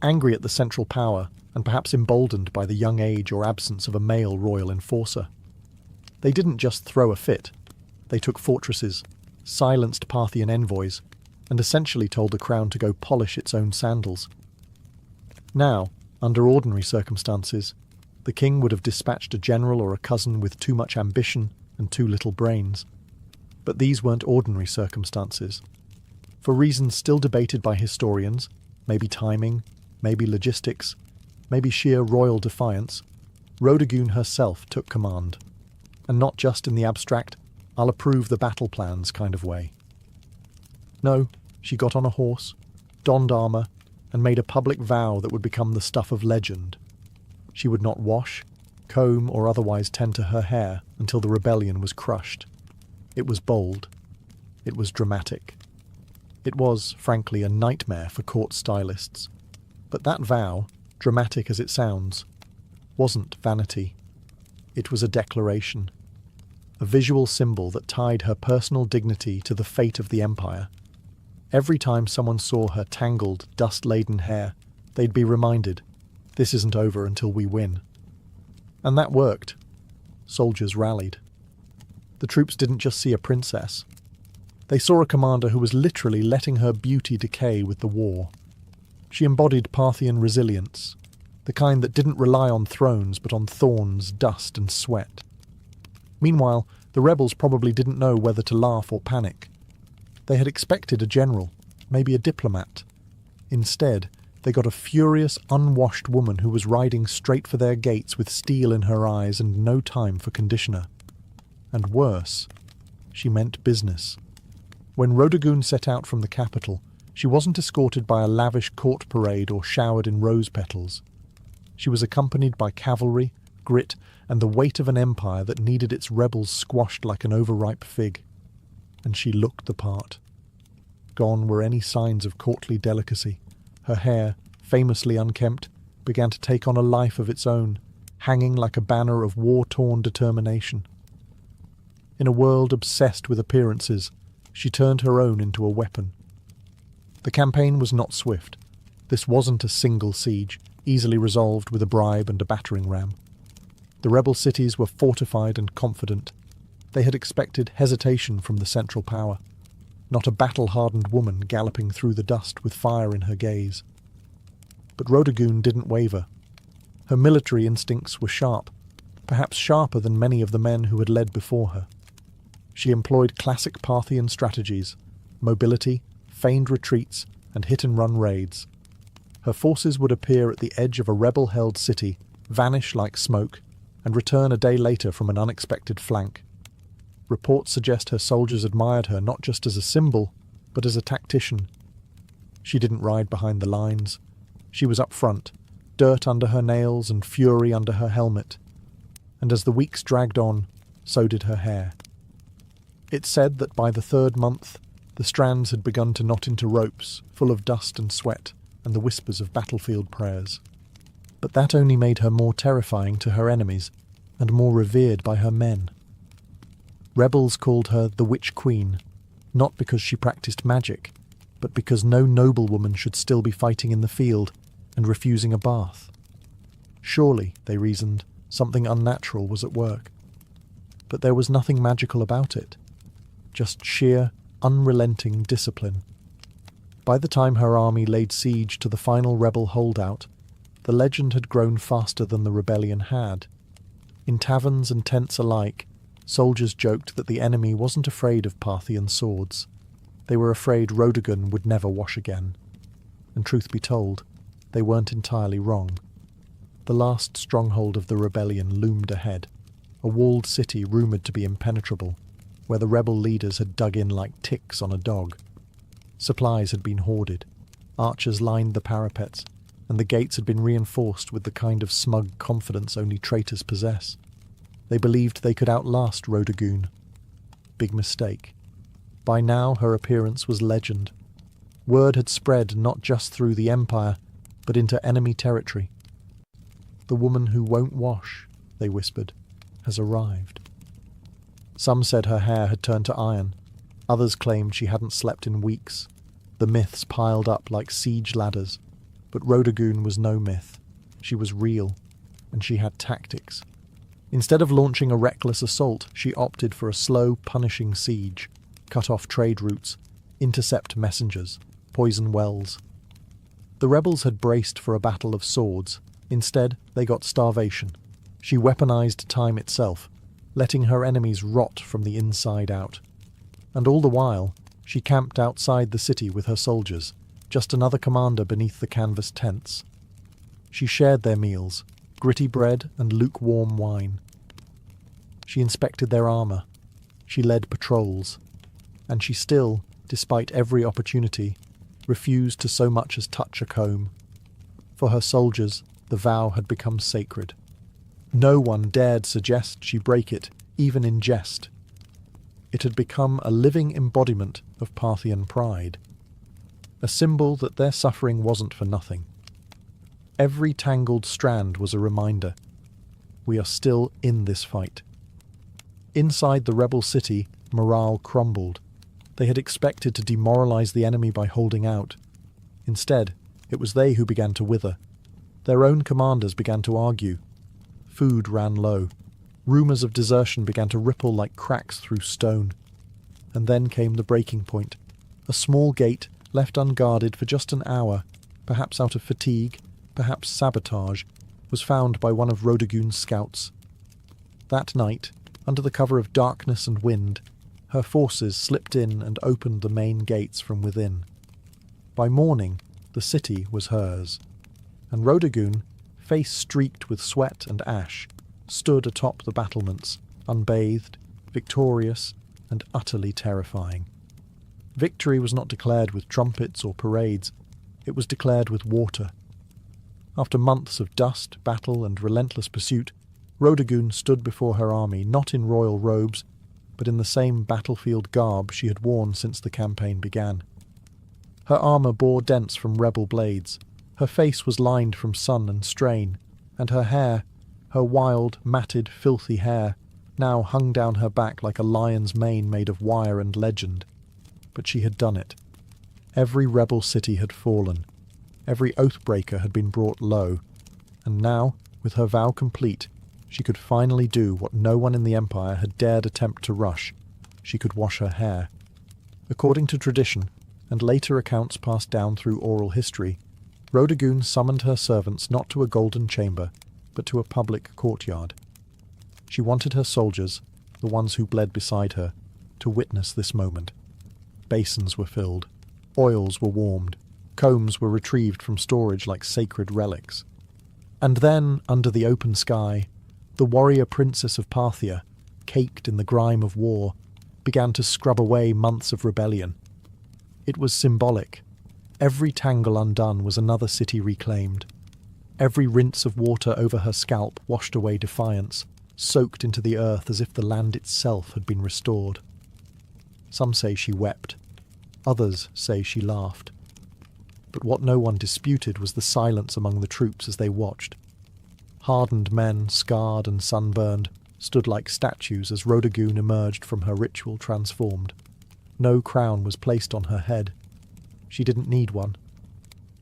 angry at the central power and perhaps emboldened by the young age or absence of a male royal enforcer. They didn't just throw a fit. They took fortresses, silenced Parthian envoys, and essentially told the crown to go polish its own sandals. Now, under ordinary circumstances, the king would have dispatched a general or a cousin with too much ambition and too little brains. But these weren't ordinary circumstances. For reasons still debated by historians, maybe timing, maybe logistics, maybe sheer royal defiance, Rhodogoon herself took command. And not just in the abstract, I'll approve the battle plans kind of way. No, she got on a horse, donned armour, and made a public vow that would become the stuff of legend. She would not wash, comb, or otherwise tend to her hair until the rebellion was crushed. It was bold. It was dramatic. It was, frankly, a nightmare for court stylists. But that vow, dramatic as it sounds, wasn't vanity. It was a declaration. A visual symbol that tied her personal dignity to the fate of the empire. Every time someone saw her tangled, dust-laden hair, they'd be reminded, this isn't over until we win. And that worked. Soldiers rallied. The troops didn't just see a princess. They saw a commander who was literally letting her beauty decay with the war. She embodied Parthian resilience, the kind that didn't rely on thrones but on thorns, dust and sweat. Meanwhile, the rebels probably didn't know whether to laugh or panic. They had expected a general, maybe a diplomat. Instead, they got a furious, unwashed woman who was riding straight for their gates with steel in her eyes and no time for conditioner. And worse, she meant business. When Rodogun set out from the capital, she wasn't escorted by a lavish court parade or showered in rose petals. She was accompanied by cavalry, grit, and the weight of an empire that needed its rebels squashed like an overripe fig. And she looked the part. Gone were any signs of courtly delicacy. Her hair, famously unkempt, began to take on a life of its own, hanging like a banner of war-torn determination. In a world obsessed with appearances, she turned her own into a weapon. The campaign was not swift. This wasn't a single siege, easily resolved with a bribe and a battering ram. The rebel cities were fortified and confident. They had expected hesitation from the central power, not a battle-hardened woman galloping through the dust with fire in her gaze. But Rodogun didn't waver. Her military instincts were sharp, perhaps sharper than many of the men who had led before her. She employed classic Parthian strategies, mobility, feigned retreats, and hit-and-run raids. Her forces would appear at the edge of a rebel-held city, vanish like smoke, and return a day later from an unexpected flank. Reports suggest her soldiers admired her not just as a symbol, but as a tactician. She didn't ride behind the lines. She was up front, dirt under her nails and fury under her helmet. And as the weeks dragged on, so did her hair. It's said that by the third month, the strands had begun to knot into ropes, full of dust and sweat, and the whispers of battlefield prayers. But that only made her more terrifying to her enemies, and more revered by her men. Rebels called her the Witch Queen, not because she practiced magic, but because no noblewoman should still be fighting in the field and refusing a bath. Surely, they reasoned, something unnatural was at work. But there was nothing magical about it, just sheer, unrelenting discipline. By the time her army laid siege to the final rebel holdout, the legend had grown faster than the rebellion had. In taverns and tents alike, soldiers joked that the enemy wasn't afraid of Parthian swords. They were afraid Rodogun would never wash again. And truth be told, they weren't entirely wrong. The last stronghold of the rebellion loomed ahead, a walled city rumoured to be impenetrable, where the rebel leaders had dug in like ticks on a dog. Supplies had been hoarded, archers lined the parapets, and the gates had been reinforced with the kind of smug confidence only traitors possess. They believed they could outlast Rodogun. Big mistake. By now her appearance was legend. Word had spread not just through the empire, but into enemy territory. The woman who won't wash, they whispered, has arrived. Some said her hair had turned to iron. Others claimed she hadn't slept in weeks. The myths piled up like siege ladders. But Rodogun was no myth. She was real, and she had tactics. Instead of launching a reckless assault, she opted for a slow, punishing siege, cut off trade routes, intercept messengers, poison wells. The rebels had braced for a battle of swords. Instead, they got starvation. She weaponized time itself, letting her enemies rot from the inside out. And all the while, she camped outside the city with her soldiers, just another commander beneath the canvas tents. She shared their meals, gritty bread and lukewarm wine. She inspected their armour. She led patrols. And she still, despite every opportunity, refused to so much as touch a comb. For her soldiers, the vow had become sacred. No one dared suggest she break it, even in jest. It had become a living embodiment of Parthian pride, a symbol that their suffering wasn't for nothing. Every tangled strand was a reminder. We are still in this fight. Inside the rebel city, morale crumbled. They had expected to demoralize the enemy by holding out. Instead, it was they who began to wither. Their own commanders began to argue. Food ran low. Rumours of desertion began to ripple like cracks through stone. And then came the breaking point. A small gate, left unguarded for just an hour, perhaps out of fatigue, perhaps sabotage, was found by one of Rodagun's scouts. That night, under the cover of darkness and wind, her forces slipped in and opened the main gates from within. By morning, the city was hers, and Rodagun, face streaked with sweat and ash, stood atop the battlements, unbathed, victorious, and utterly terrifying. Victory was not declared with trumpets or parades, it was declared with water. After months of dust, battle, and relentless pursuit, Rodagun stood before her army not in royal robes, but in the same battlefield garb she had worn since the campaign began. Her armour bore dents from rebel blades, her face was lined from sun and strain, and her hair, her wild, matted, filthy hair, now hung down her back like a lion's mane made of wire and legend. But she had done it. Every rebel city had fallen. Every oathbreaker had been brought low. And now, with her vow complete, she could finally do what no one in the Empire had dared attempt to rush. She could wash her hair. According to tradition, and later accounts passed down through oral history, Rodagun summoned her servants not to a golden chamber, but to a public courtyard. She wanted her soldiers, the ones who bled beside her, to witness this moment. Basins were filled, oils were warmed, combs were retrieved from storage like sacred relics. And then, under the open sky, the warrior princess of Parthia, caked in the grime of war, began to scrub away months of rebellion. It was symbolic. Every tangle undone was another city reclaimed. Every rinse of water over her scalp washed away defiance, soaked into the earth as if the land itself had been restored. Some say she wept. Others say she laughed. But what no one disputed was the silence among the troops as they watched. Hardened men, scarred and sunburned, stood like statues as Rodagun emerged from her ritual transformed. No crown was placed on her head. She didn't need one.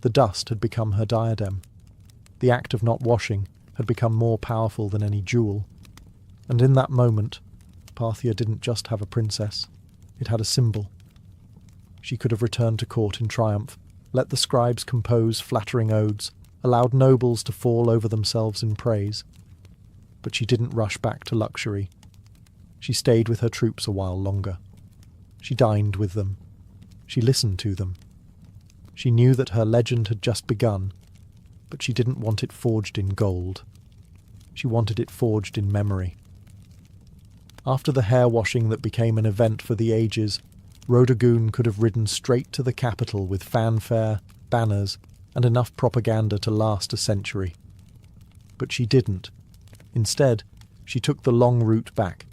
The dust had become her diadem. The act of not washing had become more powerful than any jewel. And in that moment, Parthia didn't just have a princess. It had a symbol. She could have returned to court in triumph, let the scribes compose flattering odes, allowed nobles to fall over themselves in praise. But she didn't rush back to luxury. She stayed with her troops a while longer. She dined with them. She listened to them. She knew that her legend had just begun, but she didn't want it forged in gold. She wanted it forged in memory. After the hair-washing that became an event for the ages, Rodagun could have ridden straight to the capital with fanfare, banners, and enough propaganda to last a century. But she didn't. Instead, she took the long route back,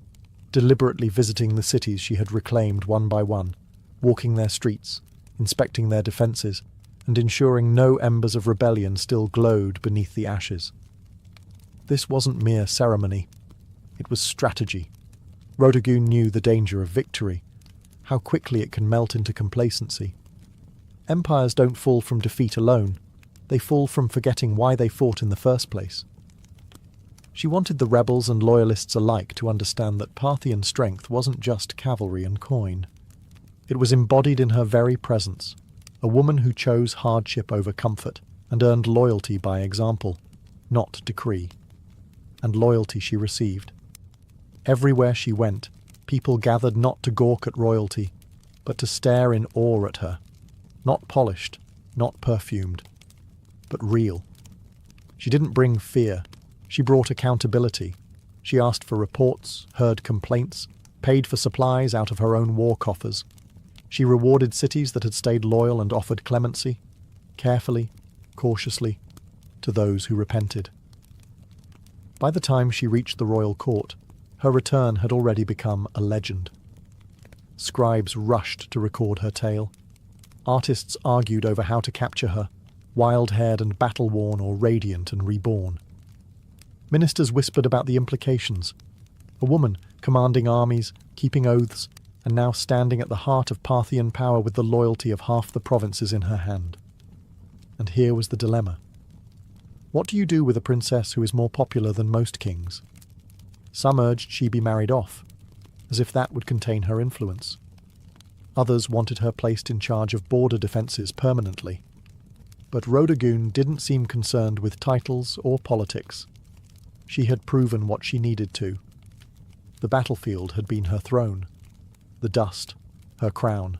deliberately visiting the cities she had reclaimed one by one, walking their streets, inspecting their defences, and ensuring no embers of rebellion still glowed beneath the ashes. This wasn't mere ceremony. It was strategy. Rodagun knew the danger of victory, how quickly it can melt into complacency. Empires don't fall from defeat alone. They fall from forgetting why they fought in the first place. She wanted the rebels and loyalists alike to understand that Parthian strength wasn't just cavalry and coin. It was embodied in her very presence, a woman who chose hardship over comfort and earned loyalty by example, not decree. And loyalty she received. Everywhere she went, people gathered not to gawk at royalty, but to stare in awe at her. Not polished, not perfumed, but real. She didn't bring fear. She brought accountability. She asked for reports, heard complaints, paid for supplies out of her own war coffers. She rewarded cities that had stayed loyal and offered clemency, carefully, cautiously, to those who repented. By the time she reached the royal court, her return had already become a legend. Scribes rushed to record her tale. Artists argued over how to capture her, wild-haired and battle-worn or radiant and reborn. Ministers whispered about the implications. A woman commanding armies, keeping oaths, and now standing at the heart of Parthian power with the loyalty of half the provinces in her hand. And here was the dilemma. What do you do with a princess who is more popular than most kings? Some urged she be married off, as if that would contain her influence. Others wanted her placed in charge of border defences permanently. But Rhodagoon didn't seem concerned with titles or politics. She had proven what she needed to. The battlefield had been her throne, the dust, her crown,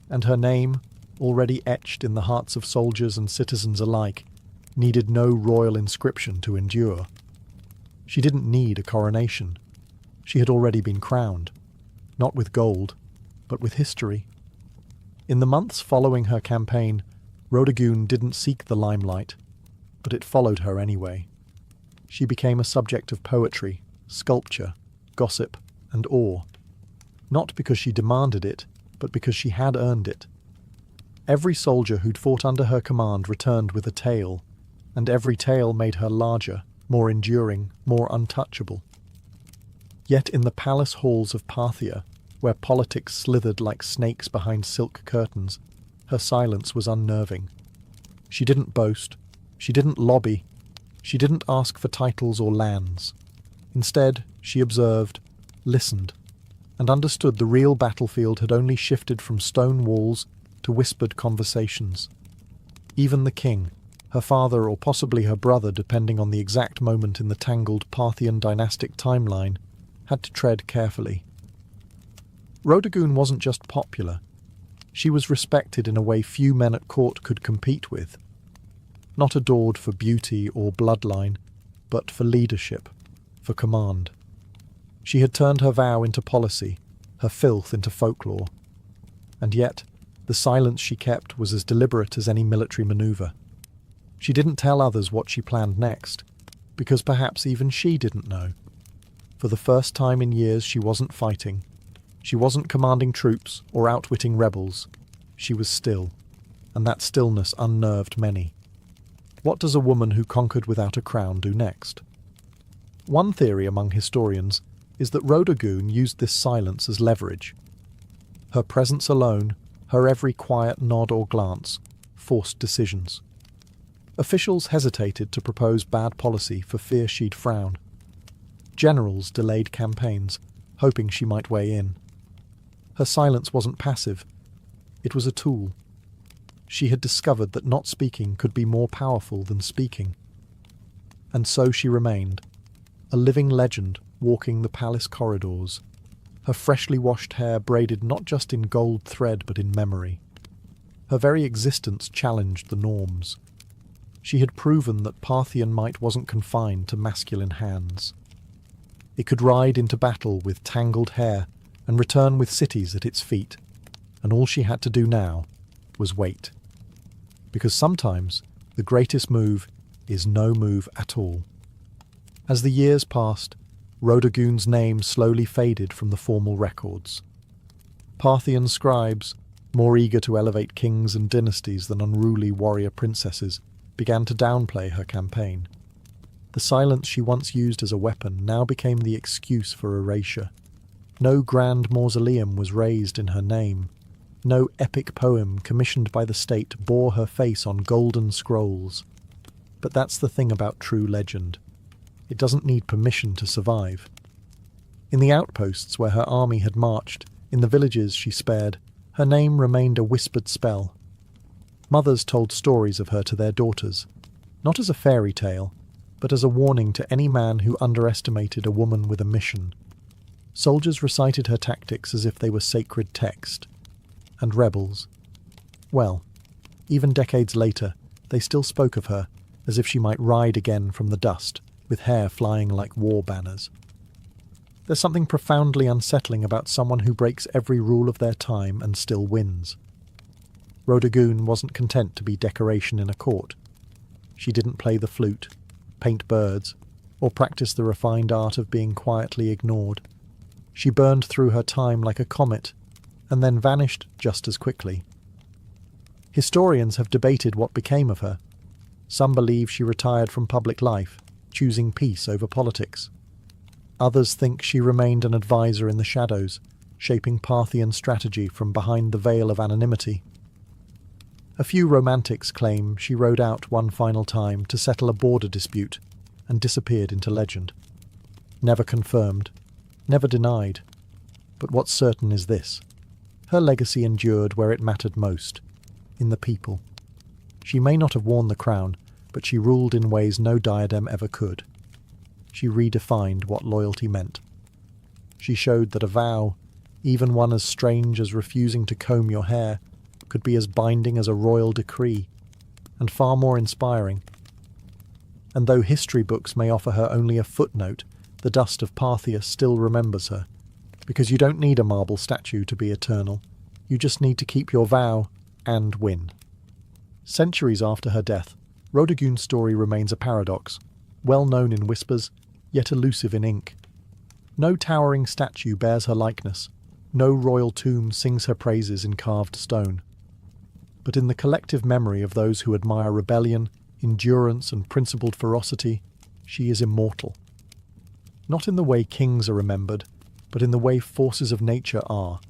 and her name, already etched in the hearts of soldiers and citizens alike, needed no royal inscription to endure. She didn't need a coronation. She had already been crowned, not with gold, but with history. In the months following her campaign, Rhodagoon didn't seek the limelight, but it followed her anyway. She became a subject of poetry, sculpture, gossip, and awe. Not because she demanded it, but because she had earned it. Every soldier who'd fought under her command returned with a tale, and every tale made her larger, more enduring, more untouchable. Yet in the palace halls of Parthia, where politics slithered like snakes behind silk curtains, her silence was unnerving. She didn't boast, she didn't lobby, she didn't ask for titles or lands. Instead, she observed, listened, and understood the real battlefield had only shifted from stone walls to whispered conversations. Even the king, her father or possibly her brother depending on the exact moment in the tangled Parthian dynastic timeline, had to tread carefully. Rhodagoon wasn't just popular. She was respected in a way few men at court could compete with. Not adored for beauty or bloodline, but for leadership, for command. She had turned her vow into policy, her filth into folklore. And yet, the silence she kept was as deliberate as any military maneuver. She didn't tell others what she planned next, because perhaps even she didn't know. For the first time in years she wasn't fighting. She wasn't commanding troops or outwitting rebels. She was still, and that stillness unnerved many. What does a woman who conquered without a crown do next? One theory among historians is that Rhodagoon used this silence as leverage. Her presence alone, her every quiet nod or glance, forced decisions. Officials hesitated to propose bad policy for fear she'd frown. Generals delayed campaigns, hoping she might weigh in. Her silence wasn't passive. It was a tool. She had discovered that not speaking could be more powerful than speaking. And so she remained, a living legend walking the palace corridors, her freshly washed hair braided not just in gold thread but in memory. Her very existence challenged the norms. She had proven that Parthian might wasn't confined to masculine hands. It could ride into battle with tangled hair and return with cities at its feet, and all she had to do now was wait. Because sometimes the greatest move is no move at all. As the years passed, Rhodagoon's name slowly faded from the formal records. Parthian scribes, more eager to elevate kings and dynasties than unruly warrior princesses, began to downplay her campaign. The silence she once used as a weapon now became the excuse for erasure. No grand mausoleum was raised in her name. No epic poem commissioned by the state bore her face on golden scrolls. But that's the thing about true legend. It doesn't need permission to survive. In the outposts where her army had marched, in the villages she spared, her name remained a whispered spell. Mothers told stories of her to their daughters, not as a fairy tale, but as a warning to any man who underestimated a woman with a mission. Soldiers recited her tactics as if they were sacred text. And rebels, well, even decades later, they still spoke of her as if she might ride again from the dust, with hair flying like war banners. There's something profoundly unsettling about someone who breaks every rule of their time and still wins. Rhodagoon wasn't content to be decoration in a court. She didn't play the flute, paint birds, or practice the refined art of being quietly ignored. She burned through her time like a comet, and then vanished just as quickly. Historians have debated what became of her. Some believe she retired from public life, choosing peace over politics. Others think she remained an advisor in the shadows, shaping Parthian strategy from behind the veil of anonymity. A few romantics claim she rode out one final time to settle a border dispute and disappeared into legend. Never confirmed, never denied. But what's certain is this: her legacy endured where it mattered most, in the people. She may not have worn the crown, but she ruled in ways no diadem ever could. She redefined what loyalty meant. She showed that a vow, even one as strange as refusing to comb your hair, could be as binding as a royal decree, and far more inspiring. And though history books may offer her only a footnote, the dust of Parthia still remembers her, because you don't need a marble statue to be eternal. You just need to keep your vow and win. Centuries after her death, Rodogun's story remains a paradox, well known in whispers, yet elusive in ink. No towering statue bears her likeness, no royal tomb sings her praises in carved stone. But in the collective memory of those who admire rebellion, endurance and principled ferocity, she is immortal. Not in the way kings are remembered, but in the way forces of nature are.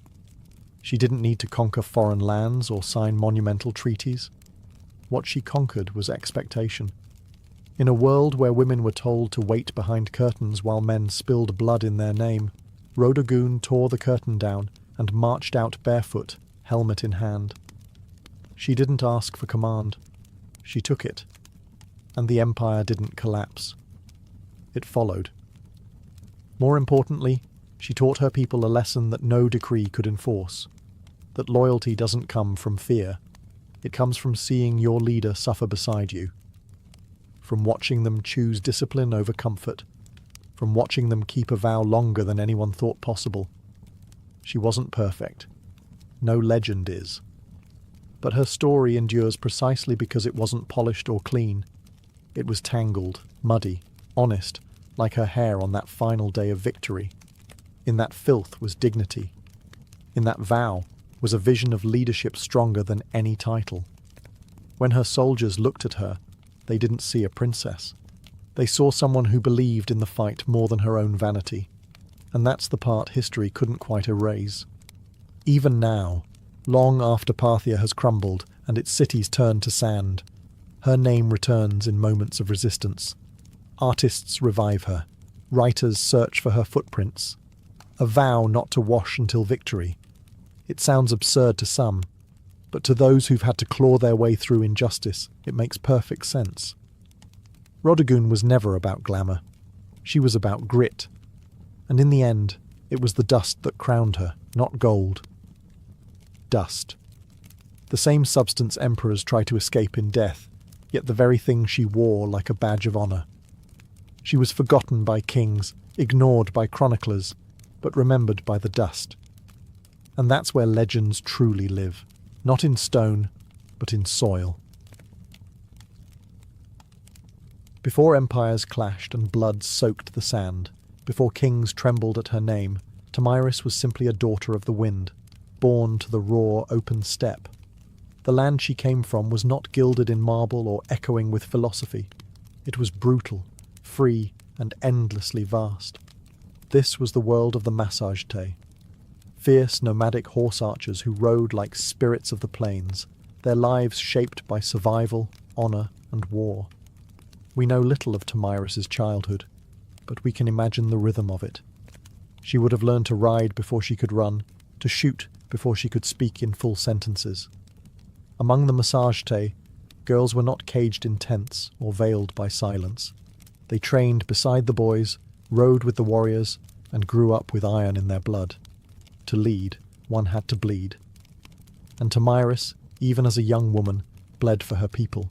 She didn't need to conquer foreign lands or sign monumental treaties. What she conquered was expectation. In a world where women were told to wait behind curtains while men spilled blood in their name, Rodogun tore the curtain down and marched out barefoot, helmet in hand. She didn't ask for command. She took it. And the empire didn't collapse. It followed. More importantly, she taught her people a lesson that no decree could enforce. That loyalty doesn't come from fear. It comes from seeing your leader suffer beside you. From watching them choose discipline over comfort. From watching them keep a vow longer than anyone thought possible. She wasn't perfect. No legend is. But her story endures precisely because it wasn't polished or clean. It was tangled, muddy, honest, like her hair on that final day of victory. In that filth was dignity. In that vow was a vision of leadership stronger than any title. When her soldiers looked at her, they didn't see a princess. They saw someone who believed in the fight more than her own vanity. And that's the part history couldn't quite erase. Even now, long after Parthia has crumbled and its cities turned to sand, her name returns in moments of resistance. Artists revive her. Writers search for her footprints. A vow not to wash until victory. It sounds absurd to some, but to those who've had to claw their way through injustice, it makes perfect sense. Rodogun was never about glamour. She was about grit. And in the end, it was the dust that crowned her, not gold. Dust. The same substance emperors try to escape in death, yet the very thing she wore like a badge of honour. She was forgotten by kings, ignored by chroniclers, but remembered by the dust. And that's where legends truly live, not in stone, but in soil. Before empires clashed and blood soaked the sand, before kings trembled at her name, Tomyris was simply a daughter of the wind, born to the raw, open steppe. The land she came from was not gilded in marble or echoing with philosophy. It was brutal, free, and endlessly vast. This was the world of the Massagetae, fierce nomadic horse archers who rode like spirits of the plains, their lives shaped by survival, honour, and war. We know little of Tomyris' childhood, but we can imagine the rhythm of it. She would have learned to ride before she could run, to shoot before she could speak in full sentences. Among the Massagetae, girls were not caged in tents or veiled by silence. They trained beside the boys, rode with the warriors, and grew up with iron in their blood. To lead, one had to bleed. And Tomyris, even as a young woman, bled for her people.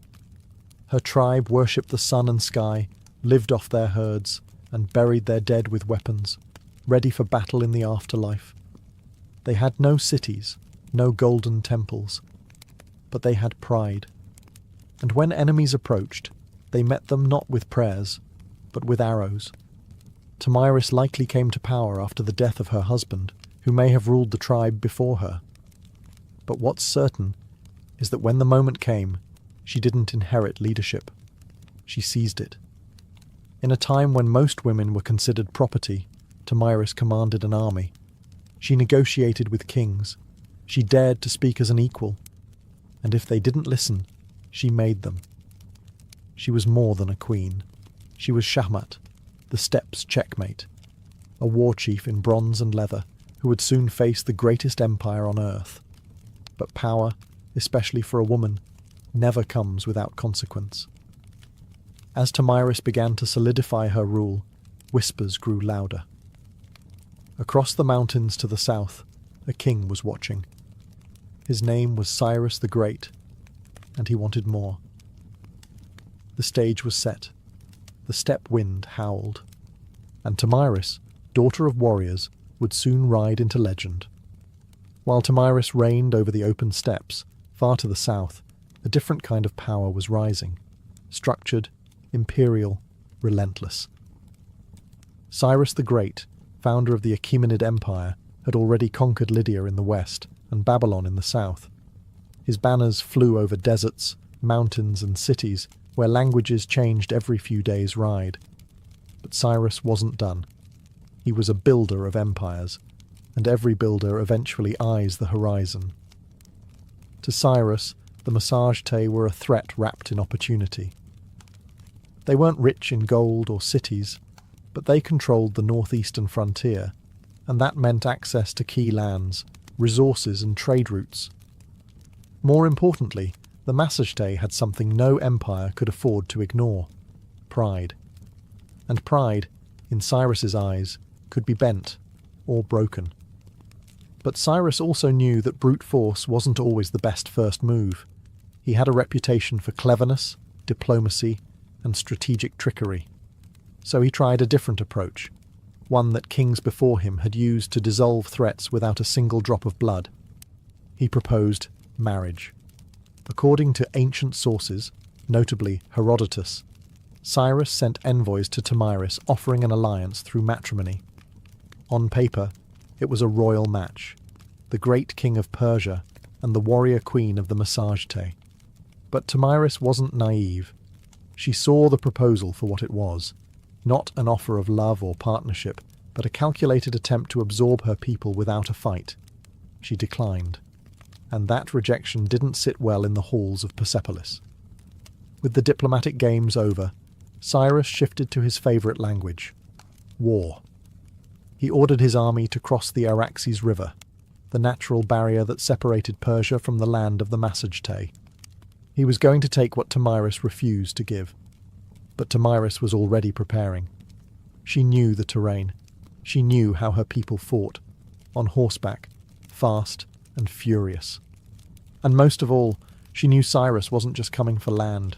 Her tribe worshipped the sun and sky, lived off their herds, and buried their dead with weapons, ready for battle in the afterlife. They had no cities, no golden temples, but they had pride. And when enemies approached, they met them not with prayers, but with arrows. Tomyris likely came to power after the death of her husband, who may have ruled the tribe before her. But what's certain is that when the moment came, she didn't inherit leadership. She seized it. In a time when most women were considered property, Tomyris commanded an army. She negotiated with kings. She dared to speak as an equal. And if they didn't listen, she made them. She was more than a queen. She was Shahmat, the steppes' checkmate, a war chief in bronze and leather who would soon face the greatest empire on earth. But power, especially for a woman, never comes without consequence. As Tomyris began to solidify her rule, whispers grew louder. Across the mountains to the south, a king was watching. His name was Cyrus the Great, and he wanted more. The stage was set. The steppe wind howled. And Tomyris, daughter of warriors, would soon ride into legend. While Tomyris reigned over the open steppes, far to the south, a different kind of power was rising. Structured, imperial, relentless. Cyrus the Great, founder of the Achaemenid Empire, had already conquered Lydia in the west and Babylon in the south. His banners flew over deserts, mountains and cities where languages changed every few days' ride. But Cyrus wasn't done. He was a builder of empires, and every builder eventually eyes the horizon. To Cyrus, the Massagetæ were a threat wrapped in opportunity. They weren't rich in gold or cities, but they controlled the northeastern frontier, and that meant access to key lands, resources and trade routes. More importantly, the Massagetæ had something no empire could afford to ignore: pride. And pride, in Cyrus's eyes, could be bent or broken. But Cyrus also knew that brute force wasn't always the best first move. He had a reputation for cleverness, diplomacy, and strategic trickery. So he tried a different approach, one that kings before him had used to dissolve threats without a single drop of blood. He proposed marriage. According to ancient sources, notably Herodotus, Cyrus sent envoys to Tomyris offering an alliance through matrimony. On paper, it was a royal match, the great king of Persia and the warrior queen of the Massagetæ. But Tomyris wasn't naive. She saw the proposal for what it was, not an offer of love or partnership, but a calculated attempt to absorb her people without a fight. She declined, and that rejection didn't sit well in the halls of Persepolis. With the diplomatic games over, Cyrus shifted to his favourite language: war. He ordered his army to cross the Araxes River, the natural barrier that separated Persia from the land of the Massagetæ. He was going to take what Tomyris refused to give. But Tomyris was already preparing. She knew the terrain. She knew how her people fought, on horseback, fast and furious. And most of all, she knew Cyrus wasn't just coming for land.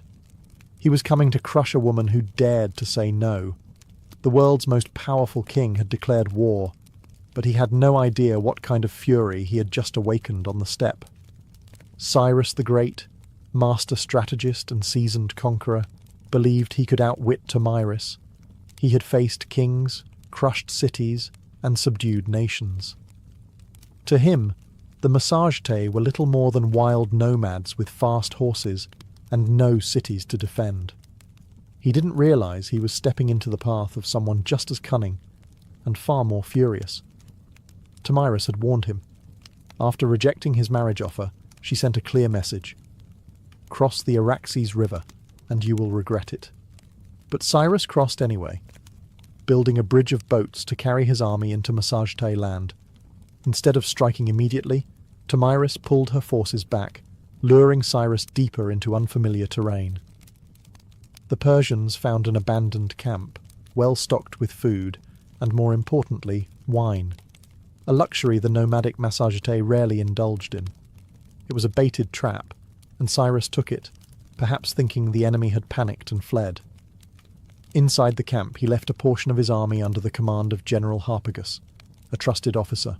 He was coming to crush a woman who dared to say no. The world's most powerful king had declared war, but he had no idea what kind of fury he had just awakened on the steppe. Cyrus the Great, master strategist and seasoned conqueror, believed he could outwit Tomyris. He had faced kings, crushed cities, and subdued nations. To him, the Massagetæ were little more than wild nomads with fast horses and no cities to defend. He didn't realize he was stepping into the path of someone just as cunning and far more furious. Tomyris had warned him. After rejecting his marriage offer, she sent a clear message: cross the Araxes River, and you will regret it. But Cyrus crossed anyway, building a bridge of boats to carry his army into Massagetæ land. Instead of striking immediately, Tomyris pulled her forces back, luring Cyrus deeper into unfamiliar terrain. The Persians found an abandoned camp, well stocked with food, and more importantly, wine, a luxury the nomadic Massagetæ rarely indulged in. It was a baited trap, and Cyrus took it, perhaps thinking the enemy had panicked and fled. Inside the camp, he left a portion of his army under the command of General Harpagus, a trusted officer.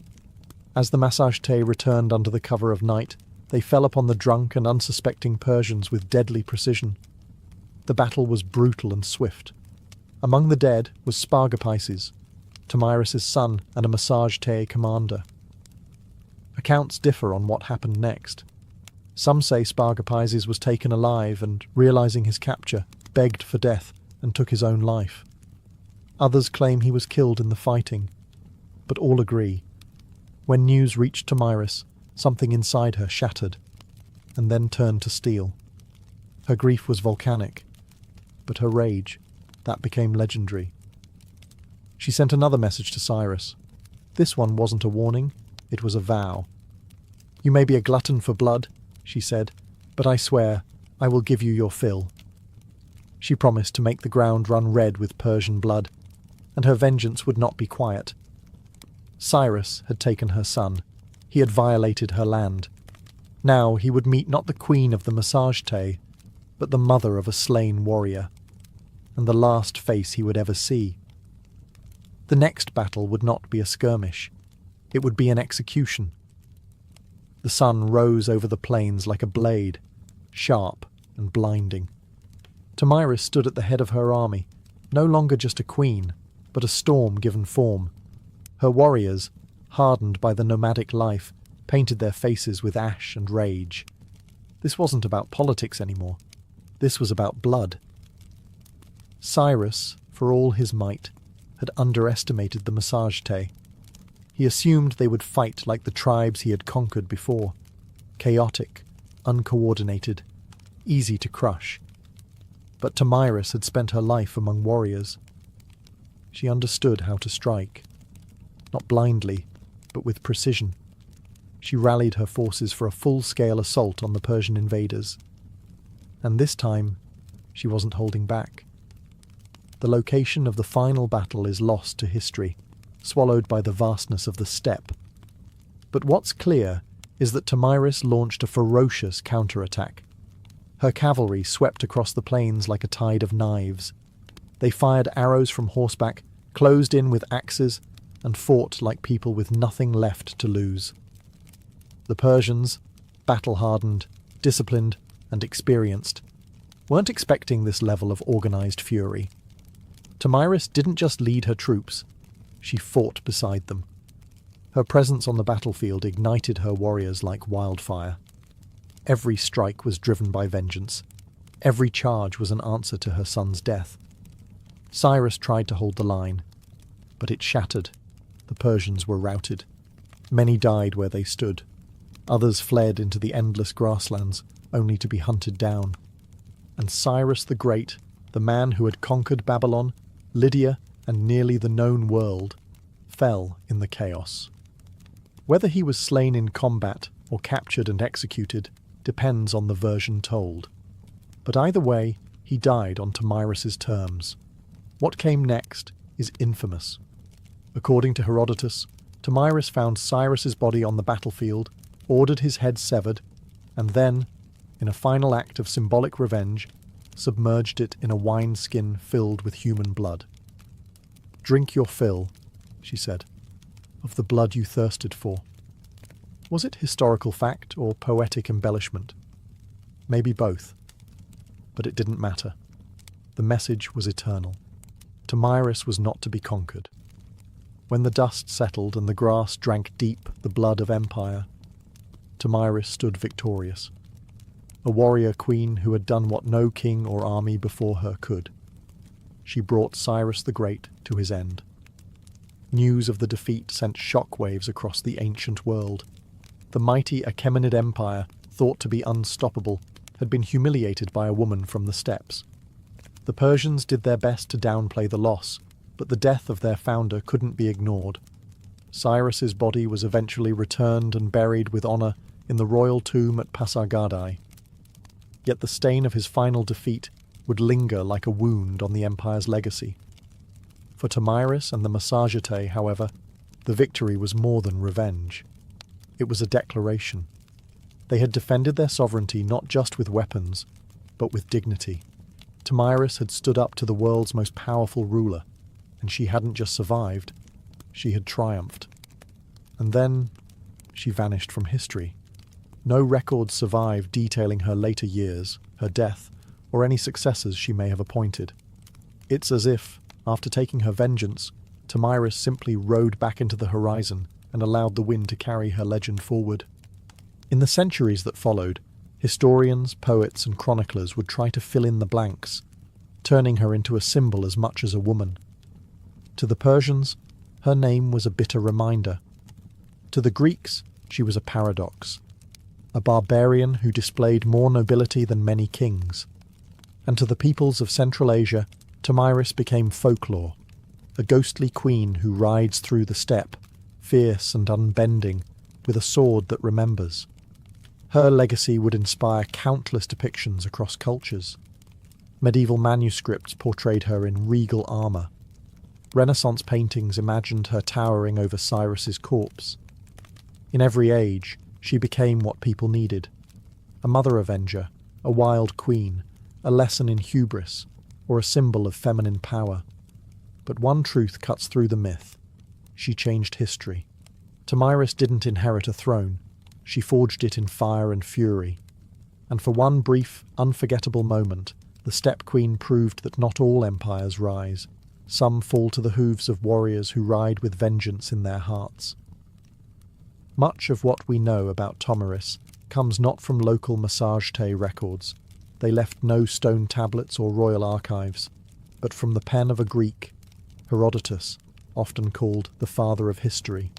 As the Massagetæ returned under the cover of night, they fell upon the drunk and unsuspecting Persians with deadly precision. The battle was brutal and swift. Among the dead was Spargapaises, Tomyris' son and a Massagetæ commander. Accounts differ on what happened next. Some say Spargapaises was taken alive and, realizing his capture, begged for death and took his own life. Others claim he was killed in the fighting, but all agree. When news reached Tomyris, something inside her shattered, and then turned to steel. Her grief was volcanic, but her rage, that became legendary. She sent another message to Cyrus. This one wasn't a warning, it was a vow. "You may be a glutton for blood," she said, "but I swear, I will give you your fill." She promised to make the ground run red with Persian blood, and her vengeance would not be quiet. Cyrus had taken her son. He had violated her land. Now he would meet not the queen of the massage-tay, but the mother of a slain warrior, and the last face he would ever see. The next battle would not be a skirmish. It would be an execution. The sun rose over the plains like a blade, sharp and blinding. Tomyris stood at the head of her army, no longer just a queen, but a storm given form. Her warriors, hardened by the nomadic life, painted their faces with ash and rage. This wasn't about politics anymore. This was about blood. Cyrus, for all his might, had underestimated the massage-tay. He assumed they would fight like the tribes he had conquered before, chaotic, uncoordinated, easy to crush. But Tomyris had spent her life among warriors. She understood how to strike, not blindly, but with precision. She rallied her forces for a full-scale assault on the Persian invaders. And this time, she wasn't holding back. The location of the final battle is lost to history, swallowed by the vastness of the steppe. But what's clear is that Tomyris launched a ferocious counterattack. Her cavalry swept across the plains like a tide of knives. They fired arrows from horseback, closed in with axes, and fought like people with nothing left to lose. The Persians, battle-hardened, disciplined, and experienced, weren't expecting this level of organized fury. Tomyris didn't just lead her troops, she fought beside them. Her presence on the battlefield ignited her warriors like wildfire. Every strike was driven by vengeance. Every charge was an answer to her son's death. Cyrus tried to hold the line, but it shattered. The Persians were routed. Many died where they stood. Others fled into the endless grasslands, only to be hunted down. And Cyrus the Great, the man who had conquered Babylon, Lydia, and nearly the known world, fell in the chaos. Whether he was slain in combat or captured and executed depends on the version told. But either way, he died on Tomyris's terms. What came next is infamous. According to Herodotus, Tomyris found Cyrus's body on the battlefield, ordered his head severed, and then, in a final act of symbolic revenge, submerged it in a wineskin filled with human blood. "Drink your fill," she said, "of the blood you thirsted for." Was it historical fact or poetic embellishment? Maybe both. But it didn't matter. The message was eternal. Tomyris was not to be conquered. When the dust settled and the grass drank deep the blood of empire, Tomyris stood victorious. A warrior queen who had done what no king or army before her could. She brought Cyrus the Great to his end. News of the defeat sent shockwaves across the ancient world. The mighty Achaemenid Empire, thought to be unstoppable, had been humiliated by a woman from the steppes. The Persians did their best to downplay the loss, but the death of their founder couldn't be ignored. Cyrus's body was eventually returned and buried with honor in the royal tomb at Pasargadae. Yet the stain of his final defeat would linger like a wound on the empire's legacy. For Tomyris and the Massagetae, however, the victory was more than revenge. It was a declaration. They had defended their sovereignty not just with weapons, but with dignity. Tomyris had stood up to the world's most powerful ruler, and she hadn't just survived, she had triumphed. And then she vanished from history. No records survive detailing her later years, her death, or any successors she may have appointed. It's as if, after taking her vengeance, Tomyris simply rode back into the horizon and allowed the wind to carry her legend forward. In the centuries that followed, historians, poets, and chroniclers would try to fill in the blanks, turning her into a symbol as much as a woman. To the Persians, her name was a bitter reminder. To the Greeks, she was a paradox, a barbarian who displayed more nobility than many kings. And to the peoples of Central Asia, Tomyris became folklore, a ghostly queen who rides through the steppe, fierce and unbending, with a sword that remembers. Her legacy would inspire countless depictions across cultures. Medieval manuscripts portrayed her in regal armour. Renaissance paintings imagined her towering over Cyrus's corpse. In every age, she became what people needed: a mother avenger, a wild queen, a lesson in hubris, or a symbol of feminine power. But one truth cuts through the myth: she changed history. Tomyris didn't inherit a throne, she forged it in fire and fury. And for one brief, unforgettable moment, the Steppe Queen proved that not all empires rise. Some fall to the hooves of warriors who ride with vengeance in their hearts. Much of what we know about Tomyris comes not from local Massagete records. They left no stone tablets or royal archives, but from the pen of a Greek, Herodotus, often called the father of history.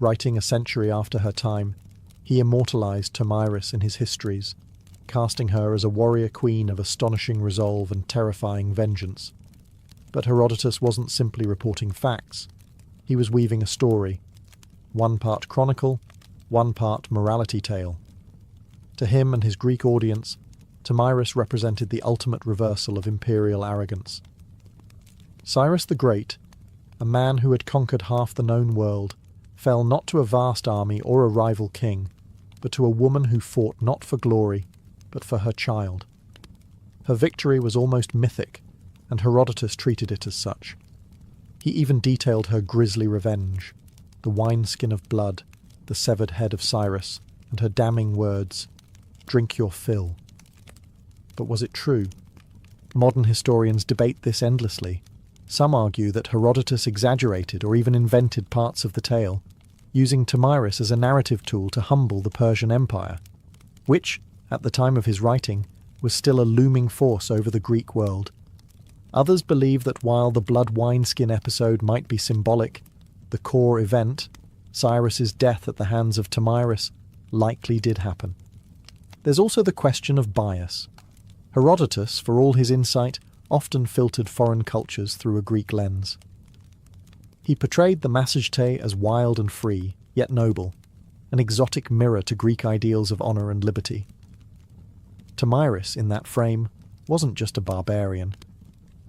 Writing a century after her time, he immortalized Tomyris in his histories, casting her as a warrior queen of astonishing resolve and terrifying vengeance. But Herodotus wasn't simply reporting facts. He was weaving a story, one part chronicle, one part morality tale. To him and his Greek audience, Tomyris represented the ultimate reversal of imperial arrogance. Cyrus the Great, a man who had conquered half the known world, fell not to a vast army or a rival king, but to a woman who fought not for glory, but for her child. Her victory was almost mythic, and Herodotus treated it as such. He even detailed her grisly revenge: the wineskin of blood, the severed head of Cyrus, and her damning words, "Drink your fill." But was it true? Modern historians debate this endlessly. Some argue that Herodotus exaggerated or even invented parts of the tale, using Tomyris as a narrative tool to humble the Persian Empire, which, at the time of his writing, was still a looming force over the Greek world. Others believe that while the blood wineskin episode might be symbolic, the core event, Cyrus's death at the hands of Tomyris, likely did happen. There's also the question of bias. Herodotus, for all his insight, often filtered foreign cultures through a Greek lens. He portrayed the Massagete as wild and free, yet noble, an exotic mirror to Greek ideals of honour and liberty. Tomyris, in that frame, wasn't just a barbarian.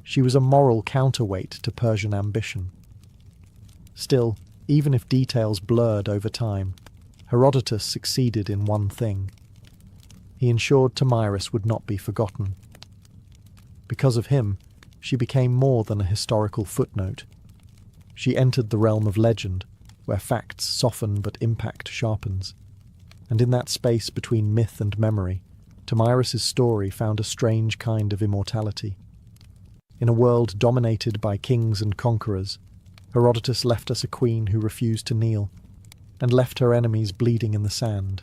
She was a moral counterweight to Persian ambition. Still, even if details blurred over time, Herodotus succeeded in one thing. He ensured Tomyris would not be forgotten. Because of him, she became more than a historical footnote. She entered the realm of legend, where facts soften but impact sharpens. And in that space between myth and memory, Tomyris's story found a strange kind of immortality. In a world dominated by kings and conquerors, Herodotus left us a queen who refused to kneel, and left her enemies bleeding in the sand.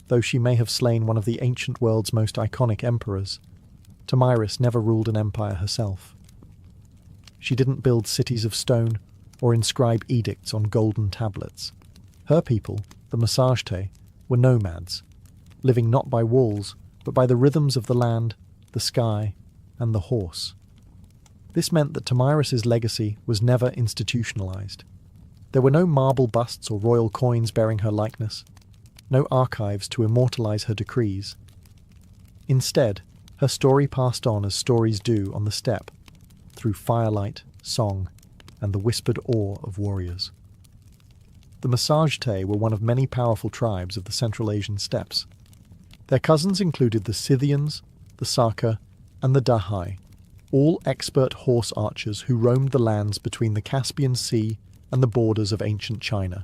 Though she may have slain one of the ancient world's most iconic emperors, Tomyris never ruled an empire herself. She didn't build cities of stone or inscribe edicts on golden tablets. Her people, the Massagete, were nomads, living not by walls, but by the rhythms of the land, the sky, and the horse. This meant that Tomyris's legacy was never institutionalized. There were no marble busts or royal coins bearing her likeness, no archives to immortalize her decrees. Instead, her story passed on as stories do on the steppe, through firelight, song, and the whispered awe of warriors. The Massagete were one of many powerful tribes of the Central Asian steppes. Their cousins included the Scythians, the Saka, and the Dahai, all expert horse archers who roamed the lands between the Caspian Sea and the borders of ancient China.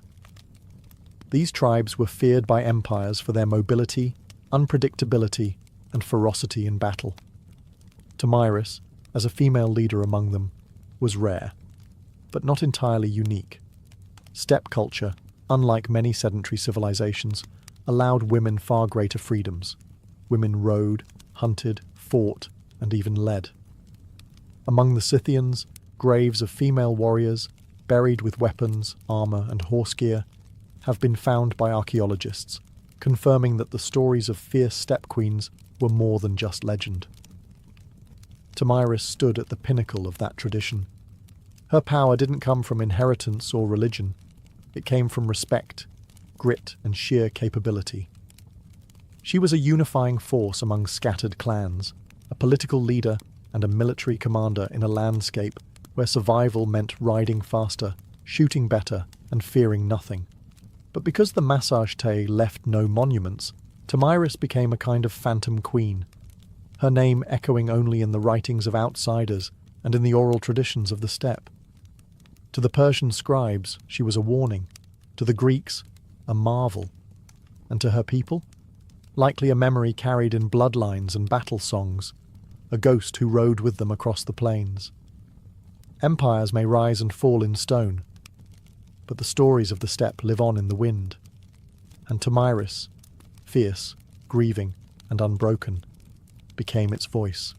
These tribes were feared by empires for their mobility, unpredictability, and ferocity in battle. Tomyris, as a female leader among them, was rare, but not entirely unique. Steppe culture, unlike many sedentary civilizations, allowed women far greater freedoms. Women rode, hunted, fought, and even led. Among the Scythians, graves of female warriors, buried with weapons, armour, and horse gear, have been found by archaeologists, confirming that the stories of fierce steppe queens were more than just legend. Tomyris stood at the pinnacle of that tradition. Her power didn't come from inheritance or religion. It came from respect, grit and sheer capability. She was a unifying force among scattered clans, a political leader and a military commander in a landscape where survival meant riding faster, shooting better, and fearing nothing. But because the massage tale left no monuments, Tomyris became a kind of phantom queen, her name echoing only in the writings of outsiders and in the oral traditions of the steppe. To the Persian scribes, she was a warning, to the Greeks, a marvel, and to her people, likely a memory carried in bloodlines and battle songs, a ghost who rode with them across the plains. Empires may rise and fall in stone, but the stories of the steppe live on in the wind, and Tomyris, fierce, grieving, and unbroken, became its voice.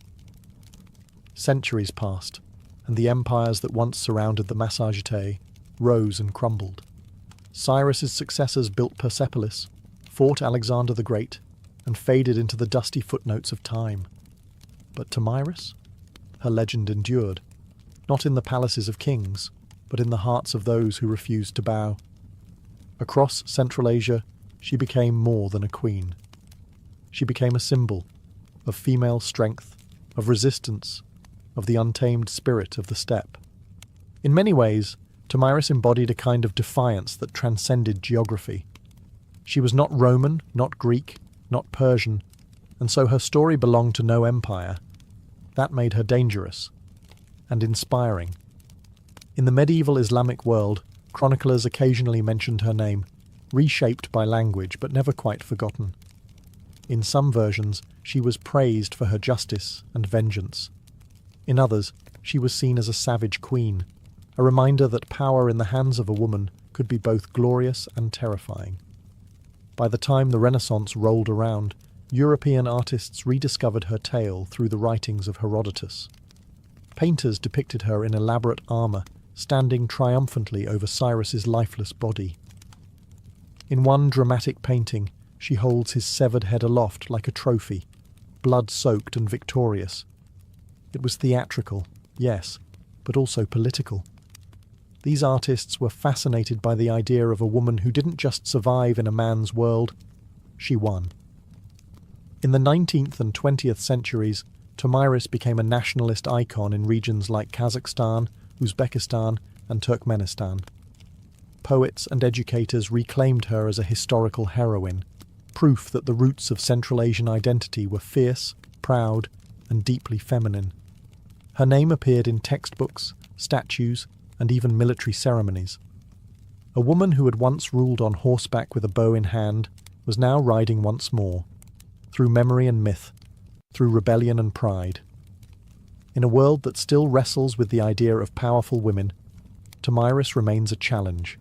Centuries passed, and the empires that once surrounded the Massagetae rose and crumbled. Cyrus's successors built Persepolis, fought Alexander the Great, and faded into the dusty footnotes of time. But Tomyris? Her legend endured, not in the palaces of kings, but in the hearts of those who refused to bow. Across Central Asia, she became more than a queen. She became a symbol of female strength, of resistance, of the untamed spirit of the steppe. In many ways, Tomyris embodied a kind of defiance that transcended geography. She was not Roman, not Greek, not Persian, and so her story belonged to no empire. That made her dangerous and inspiring. In the medieval Islamic world, chroniclers occasionally mentioned her name, reshaped by language but never quite forgotten. In some versions, she was praised for her justice and vengeance. In others, she was seen as a savage queen, a reminder that power in the hands of a woman could be both glorious and terrifying. By the time the Renaissance rolled around, European artists rediscovered her tale through the writings of Herodotus. Painters depicted her in elaborate armour, standing triumphantly over Cyrus's lifeless body. In one dramatic painting, she holds his severed head aloft like a trophy, blood-soaked and victorious. It was theatrical, yes, but also political. These artists were fascinated by the idea of a woman who didn't just survive in a man's world, she won. In the 19th and 20th centuries, Tomyris became a nationalist icon in regions like Kazakhstan, Uzbekistan, and Turkmenistan. Poets and educators reclaimed her as a historical heroine, proof that the roots of Central Asian identity were fierce, proud, and deeply feminine. Her name appeared in textbooks, statues, and even military ceremonies. A woman who had once ruled on horseback with a bow in hand was now riding once more, through memory and myth, through rebellion and pride. In a world that still wrestles with the idea of powerful women, Tomyris remains a challenge.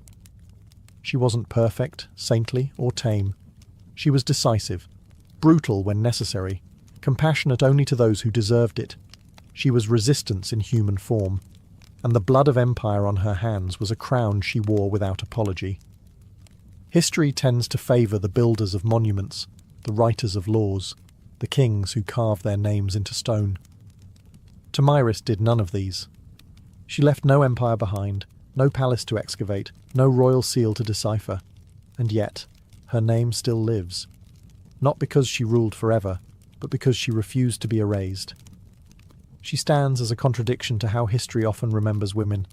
She wasn't perfect, saintly, or tame. She was decisive, brutal when necessary, compassionate only to those who deserved it. She was resistance in human form, and the blood of empire on her hands was a crown she wore without apology. History tends to favour the builders of monuments, the writers of laws, the kings who carve their names into stone. Tomyris did none of these. She left no empire behind, no palace to excavate, no royal seal to decipher, and yet her name still lives, not because she ruled forever, but because she refused to be erased. She stands as a contradiction to how history often remembers women,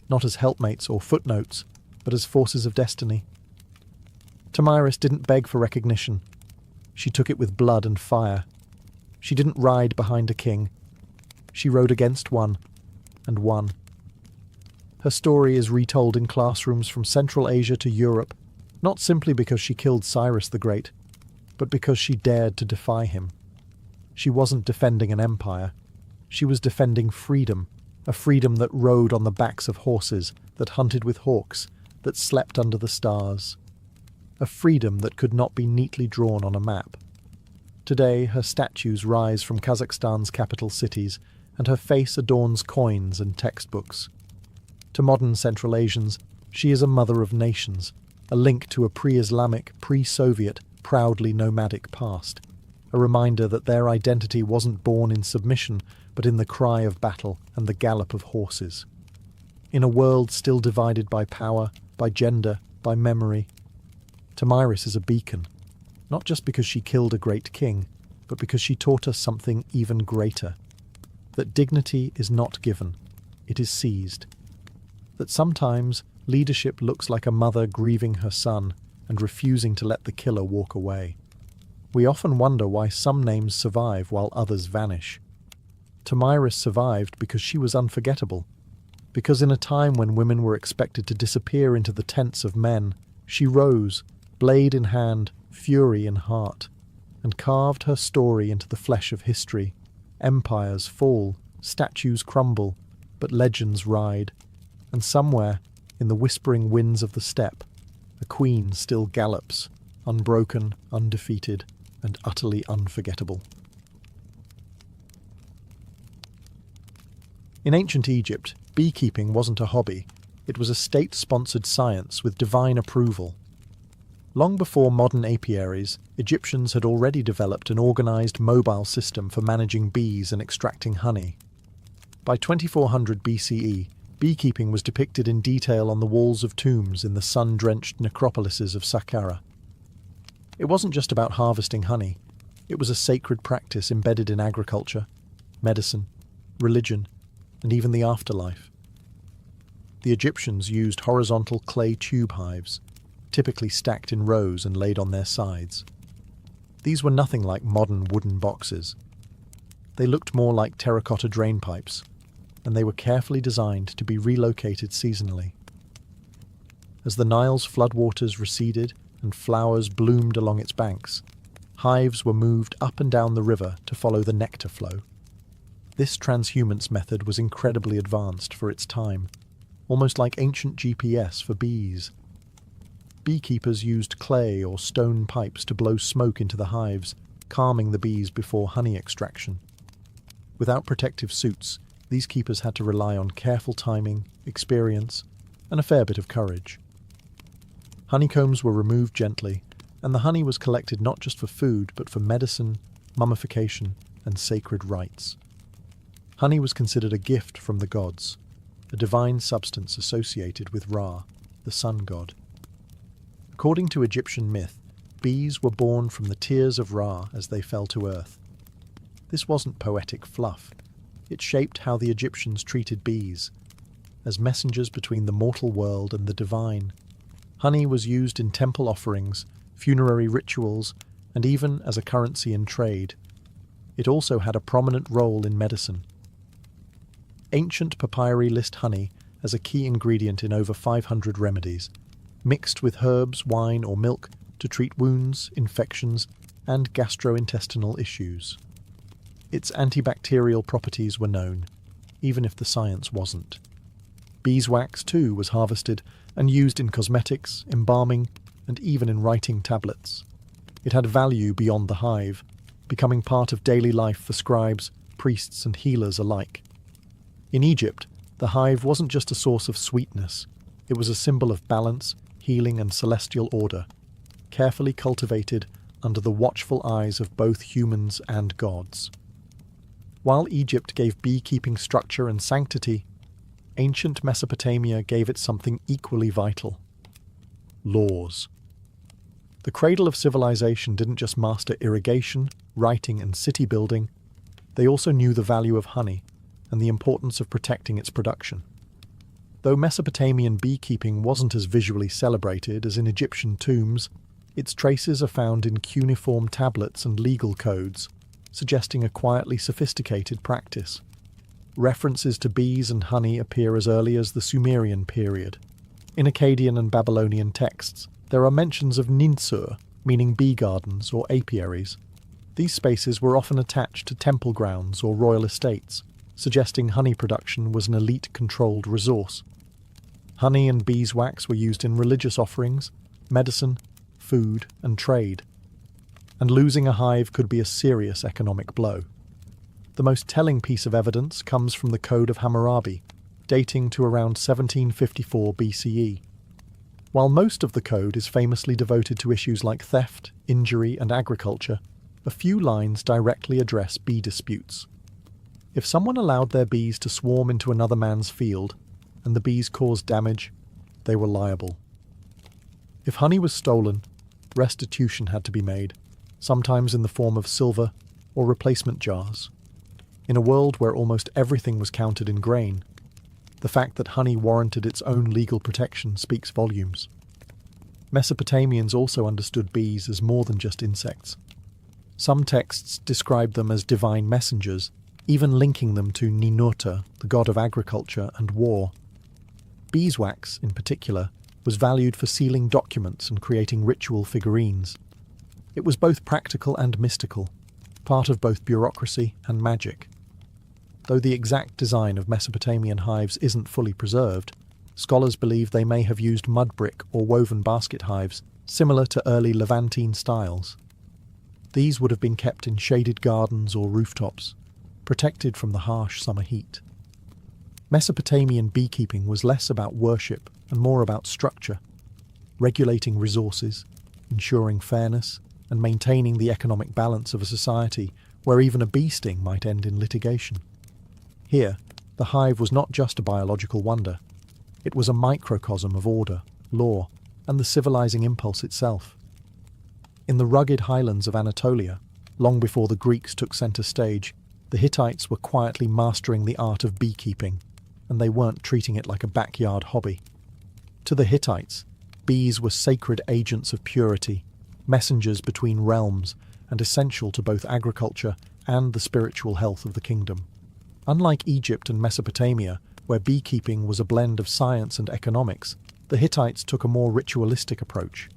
not as helpmates or footnotes, but as forces of destiny. Tomyris didn't beg for recognition. She took it with blood and fire. She didn't ride behind a king. She rode against one, and won. Her story is retold in classrooms from Central Asia to Europe, not simply because she killed Cyrus the Great, but because she dared to defy him. She wasn't defending an empire. She was defending freedom, a freedom that rode on the backs of horses, that hunted with hawks, that slept under the stars. A freedom that could not be neatly drawn on a map. Today, her statues rise from Kazakhstan's capital cities, and her face adorns coins and textbooks. To modern Central Asians, she is a mother of nations, a link to a pre-Islamic, pre-Soviet, proudly nomadic past, a reminder that their identity wasn't born in submission, but in the cry of battle and the gallop of horses. In a world still divided by power, by gender, by memory, Tamiris is a beacon, not just because she killed a great king, but because she taught us something even greater. That dignity is not given, it is seized. That sometimes leadership looks like a mother grieving her son and refusing to let the killer walk away. We often wonder why some names survive while others vanish. Tamiris survived because she was unforgettable. Because in a time when women were expected to disappear into the tents of men, she rose, blade in hand, fury in heart, and carved her story into the flesh of history. Empires fall, statues crumble, but legends ride, and somewhere, in the whispering winds of the steppe, a queen still gallops, unbroken, undefeated, and utterly unforgettable. In ancient Egypt, beekeeping wasn't a hobby, it was a state-sponsored science with divine approval. Long before modern apiaries, Egyptians had already developed an organized mobile system for managing bees and extracting honey. By 2400 BCE, beekeeping was depicted in detail on the walls of tombs in the sun-drenched necropolises of Saqqara. It wasn't just about harvesting honey, it was a sacred practice embedded in agriculture, medicine, religion, and even the afterlife. The Egyptians used horizontal clay tube hives, typically stacked in rows and laid on their sides. These were nothing like modern wooden boxes. They looked more like terracotta drain pipes, and they were carefully designed to be relocated seasonally. As the Nile's floodwaters receded and flowers bloomed along its banks, hives were moved up and down the river to follow the nectar flow. This transhumance method was incredibly advanced for its time, almost like ancient GPS for bees. Beekeepers used clay or stone pipes to blow smoke into the hives, calming the bees before honey extraction. Without protective suits, these keepers had to rely on careful timing, experience, and a fair bit of courage. Honeycombs were removed gently, and the honey was collected not just for food, but for medicine, mummification, and sacred rites. Honey was considered a gift from the gods, a divine substance associated with Ra, the sun god. According to Egyptian myth, bees were born from the tears of Ra as they fell to earth. This wasn't poetic fluff. It shaped how the Egyptians treated bees, as messengers between the mortal world and the divine. Honey was used in temple offerings, funerary rituals, and even as a currency in trade. It also had a prominent role in medicine. Ancient papyri list honey as a key ingredient in over 500 remedies, mixed with herbs, wine, or milk to treat wounds, infections, and gastrointestinal issues. Its antibacterial properties were known, even if the science wasn't. Beeswax, too, was harvested and used in cosmetics, embalming, and even in writing tablets. It had value beyond the hive, becoming part of daily life for scribes, priests, and healers alike. In Egypt, the hive wasn't just a source of sweetness, it was a symbol of balance, healing, and celestial order, carefully cultivated under the watchful eyes of both humans and gods. While Egypt gave beekeeping structure and sanctity, ancient Mesopotamia gave it something equally vital: laws. The cradle of civilization didn't just master irrigation, writing, and city building, they also knew the value of honey and the importance of protecting its production. Though Mesopotamian beekeeping wasn't as visually celebrated as in Egyptian tombs, its traces are found in cuneiform tablets and legal codes, suggesting a quietly sophisticated practice. References to bees and honey appear as early as the Sumerian period. In Akkadian and Babylonian texts, there are mentions of ninsur, meaning bee gardens or apiaries. These spaces were often attached to temple grounds or royal estates, suggesting honey production was an elite-controlled resource. Honey and beeswax were used in religious offerings, medicine, food, and trade. And losing a hive could be a serious economic blow. The most telling piece of evidence comes from the Code of Hammurabi, dating to around 1754 BCE. While most of the code is famously devoted to issues like theft, injury, and agriculture, a few lines directly address bee disputes. If someone allowed their bees to swarm into another man's field, and the bees caused damage, they were liable. If honey was stolen, restitution had to be made, sometimes in the form of silver or replacement jars. In a world where almost everything was counted in grain, the fact that honey warranted its own legal protection speaks volumes. Mesopotamians also understood bees as more than just insects. Some texts describe them as divine messengers, even linking them to Ninurta, the god of agriculture and war. Beeswax, in particular, was valued for sealing documents and creating ritual figurines. It was both practical and mystical, part of both bureaucracy and magic. Though the exact design of Mesopotamian hives isn't fully preserved, scholars believe they may have used mud brick or woven basket hives, similar to early Levantine styles. These would have been kept in shaded gardens or rooftops, protected from the harsh summer heat. Mesopotamian beekeeping was less about worship and more about structure, regulating resources, ensuring fairness, and maintaining the economic balance of a society where even a bee sting might end in litigation. Here, the hive was not just a biological wonder. It was a microcosm of order, law, and the civilizing impulse itself. In the rugged highlands of Anatolia, long before the Greeks took center stage, the Hittites were quietly mastering the art of beekeeping, and they weren't treating it like a backyard hobby. To the Hittites, bees were sacred agents of purity, messengers between realms, and essential to both agriculture and the spiritual health of the kingdom. Unlike Egypt and Mesopotamia, where beekeeping was a blend of science and economics, the Hittites took a more ritualistic approach.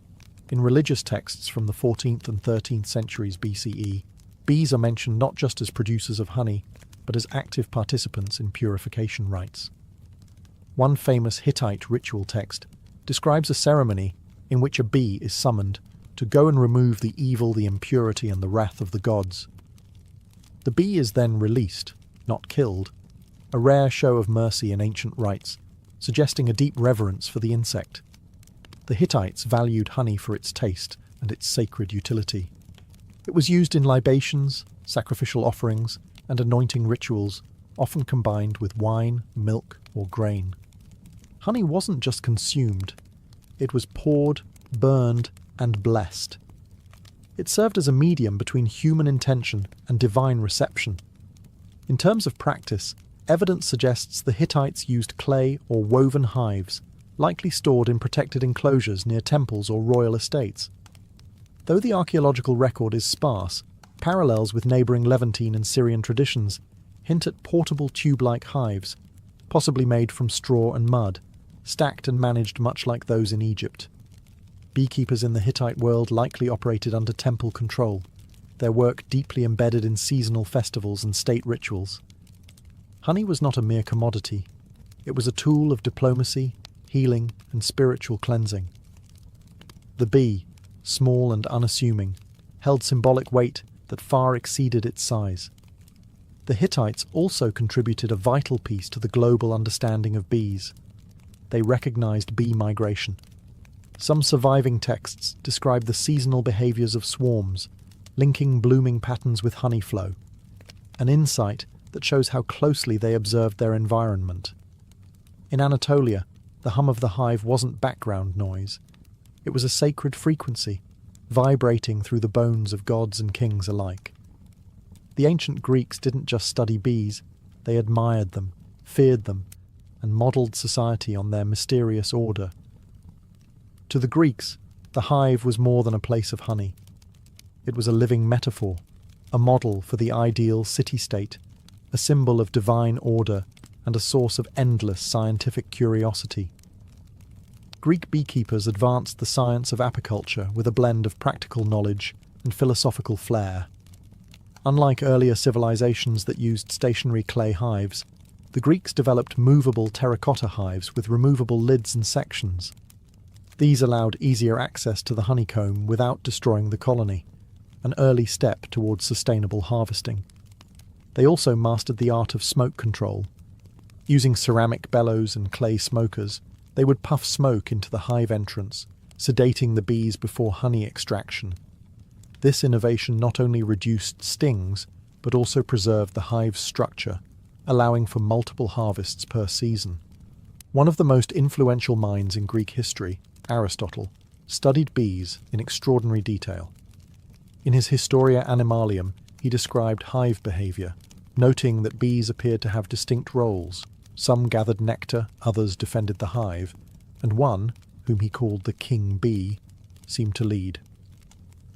In religious texts from the 14th and 13th centuries BCE, bees are mentioned not just as producers of honey, but as active participants in purification rites. One famous Hittite ritual text describes a ceremony in which a bee is summoned to go and remove the evil, the impurity, and the wrath of the gods. The bee is then released, not killed, a rare show of mercy in ancient rites, suggesting a deep reverence for the insect. The Hittites valued honey for its taste and its sacred utility. It was used in libations, sacrificial offerings, and anointing rituals, often combined with wine, milk, or grain. Honey wasn't just consumed, it was poured, burned, and blessed. It served as a medium between human intention and divine reception. In terms of practice, evidence suggests the Hittites used clay or woven hives, likely stored in protected enclosures near temples or royal estates. Though the archaeological record is sparse, parallels with neighbouring Levantine and Syrian traditions hint at portable tube-like hives, possibly made from straw and mud, stacked and managed much like those in Egypt. Beekeepers in the Hittite world likely operated under temple control, their work deeply embedded in seasonal festivals and state rituals. Honey was not a mere commodity. It was a tool of diplomacy, healing, and spiritual cleansing. The bee, small and unassuming, held symbolic weight that far exceeded its size. The Hittites also contributed a vital piece to the global understanding of bees. They recognized bee migration. Some surviving texts describe the seasonal behaviors of swarms, linking blooming patterns with honey flow, an insight that shows how closely they observed their environment. In Anatolia, the hum of the hive wasn't background noise. It was a sacred frequency, vibrating through the bones of gods and kings alike. The ancient Greeks didn't just study bees, they admired them, feared them, and modelled society on their mysterious order. To the Greeks, the hive was more than a place of honey. It was a living metaphor, a model for the ideal city-state, a symbol of divine order, and a source of endless scientific curiosity. Greek beekeepers advanced the science of apiculture with a blend of practical knowledge and philosophical flair. Unlike earlier civilizations that used stationary clay hives, the Greeks developed movable terracotta hives with removable lids and sections. These allowed easier access to the honeycomb without destroying the colony, an early step towards sustainable harvesting. They also mastered the art of smoke control. Using ceramic bellows and clay smokers, they would puff smoke into the hive entrance, sedating the bees before honey extraction. This innovation not only reduced stings, but also preserved the hive's structure, allowing for multiple harvests per season. One of the most influential minds in Greek history, Aristotle, studied bees in extraordinary detail. In his Historia Animalium, he described hive behaviour, noting that bees appeared to have distinct roles. Some gathered nectar, others defended the hive, and one, whom he called the king bee, seemed to lead.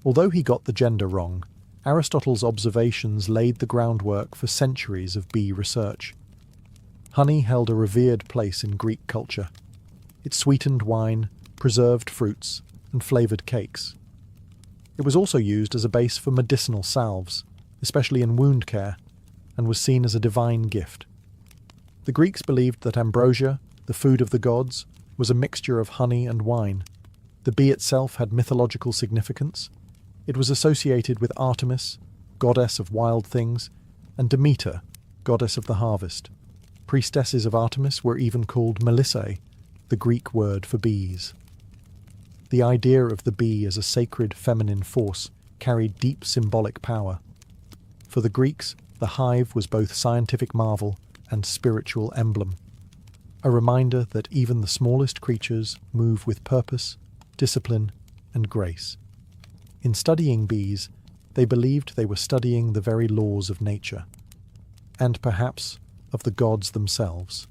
Although he got the gender wrong, Aristotle's observations laid the groundwork for centuries of bee research. Honey held a revered place in Greek culture. It sweetened wine, preserved fruits, and flavoured cakes. It was also used as a base for medicinal salves, especially in wound care, and was seen as a divine gift. The Greeks believed that ambrosia, the food of the gods, was a mixture of honey and wine. The bee itself had mythological significance. It was associated with Artemis, goddess of wild things, and Demeter, goddess of the harvest. Priestesses of Artemis were even called melissae, the Greek word for bees. The idea of the bee as a sacred feminine force carried deep symbolic power. For the Greeks, the hive was both scientific marvel and spiritual emblem, a reminder that even the smallest creatures move with purpose, discipline, and grace. In studying bees, they believed they were studying the very laws of nature, and perhaps of the gods themselves.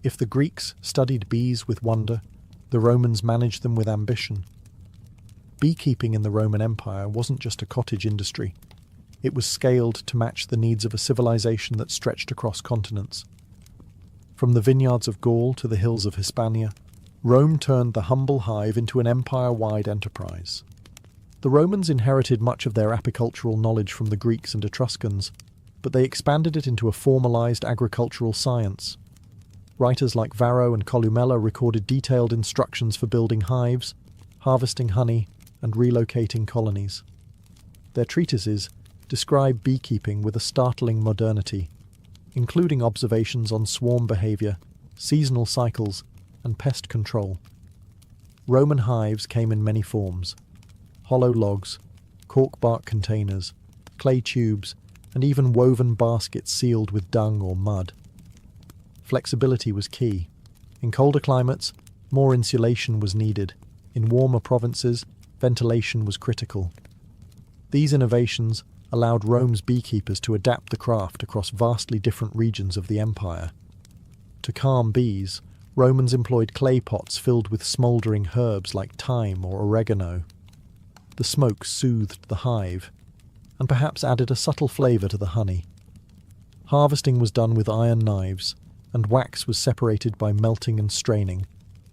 If the Greeks studied bees with wonder, the Romans managed them with ambition. Beekeeping in the Roman Empire wasn't just a cottage industry. It was scaled to match the needs of a civilization that stretched across continents. From the vineyards of Gaul to the hills of Hispania, Rome turned the humble hive into an empire-wide enterprise. The Romans inherited much of their apicultural knowledge from the Greeks and Etruscans, but they expanded it into a formalized agricultural science. Writers like Varro and Columella recorded detailed instructions for building hives, harvesting honey, and relocating colonies. Their treatises describe beekeeping with a startling modernity, including observations on swarm behavior, seasonal cycles, and pest control. Roman hives came in many forms: hollow logs, cork bark containers, clay tubes, and even woven baskets sealed with dung or mud. Flexibility was key. In colder climates, more insulation was needed. In warmer provinces, ventilation was critical. These innovations allowed Rome's beekeepers to adapt the craft across vastly different regions of the empire. To calm bees, Romans employed clay pots filled with smouldering herbs like thyme or oregano. The smoke soothed the hive, and perhaps added a subtle flavour to the honey. Harvesting was done with iron knives, and wax was separated by melting and straining,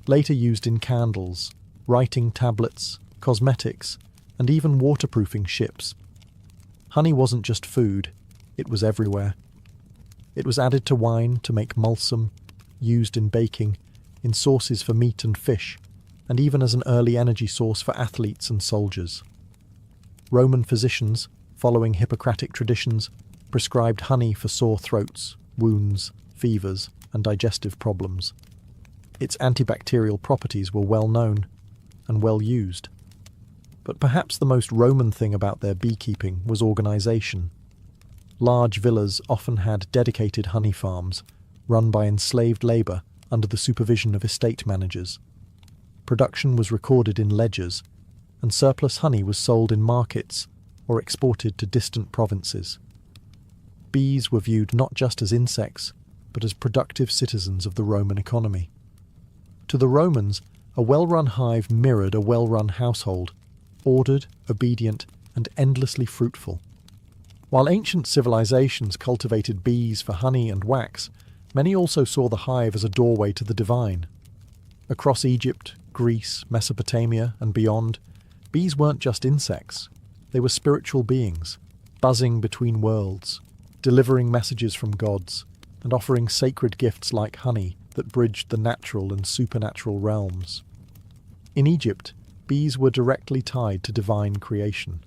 later used in candles, writing tablets, cosmetics, and even waterproofing ships. Honey wasn't just food, it was everywhere. It was added to wine to make mulsum, used in baking, in sauces for meat and fish, and even as an early energy source for athletes and soldiers. Roman physicians, following Hippocratic traditions, prescribed honey for sore throats, wounds, fevers, and digestive problems. Its antibacterial properties were well known and well used. But perhaps the most Roman thing about their beekeeping was organisation. Large villas often had dedicated honey farms, run by enslaved labour under the supervision of estate managers. Production was recorded in ledgers, and surplus honey was sold in markets or exported to distant provinces. Bees were viewed not just as insects, but as productive citizens of the Roman economy. To the Romans, a well-run hive mirrored a well-run household, ordered, obedient, and endlessly fruitful. While ancient civilizations cultivated bees for honey and wax, many also saw the hive as a doorway to the divine. Across Egypt, Greece, Mesopotamia, and beyond, bees weren't just insects. They were spiritual beings, buzzing between worlds, delivering messages from gods, and offering sacred gifts like honey that bridged the natural and supernatural realms. In Egypt, bees were directly tied to divine creation.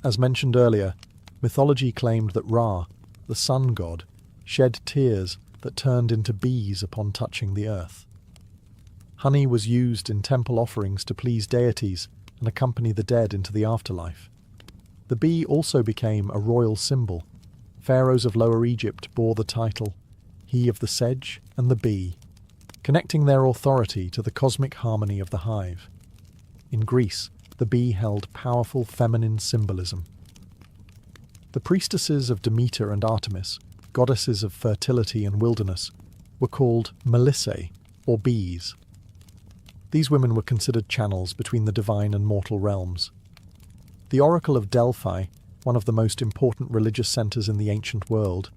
As mentioned earlier, mythology claimed that Ra, the sun god, shed tears that turned into bees upon touching the earth. Honey was used in temple offerings to please deities and accompany the dead into the afterlife. The bee also became a royal symbol. Pharaohs of Lower Egypt bore the title, he of the sedge and the bee, connecting their authority to the cosmic harmony of the hive. In Greece, the bee held powerful feminine symbolism. The priestesses of Demeter and Artemis, goddesses of fertility and wilderness, were called melissae, or bees. These women were considered channels between the divine and mortal realms. The Oracle of Delphi, one of the most important religious centres in the ancient world,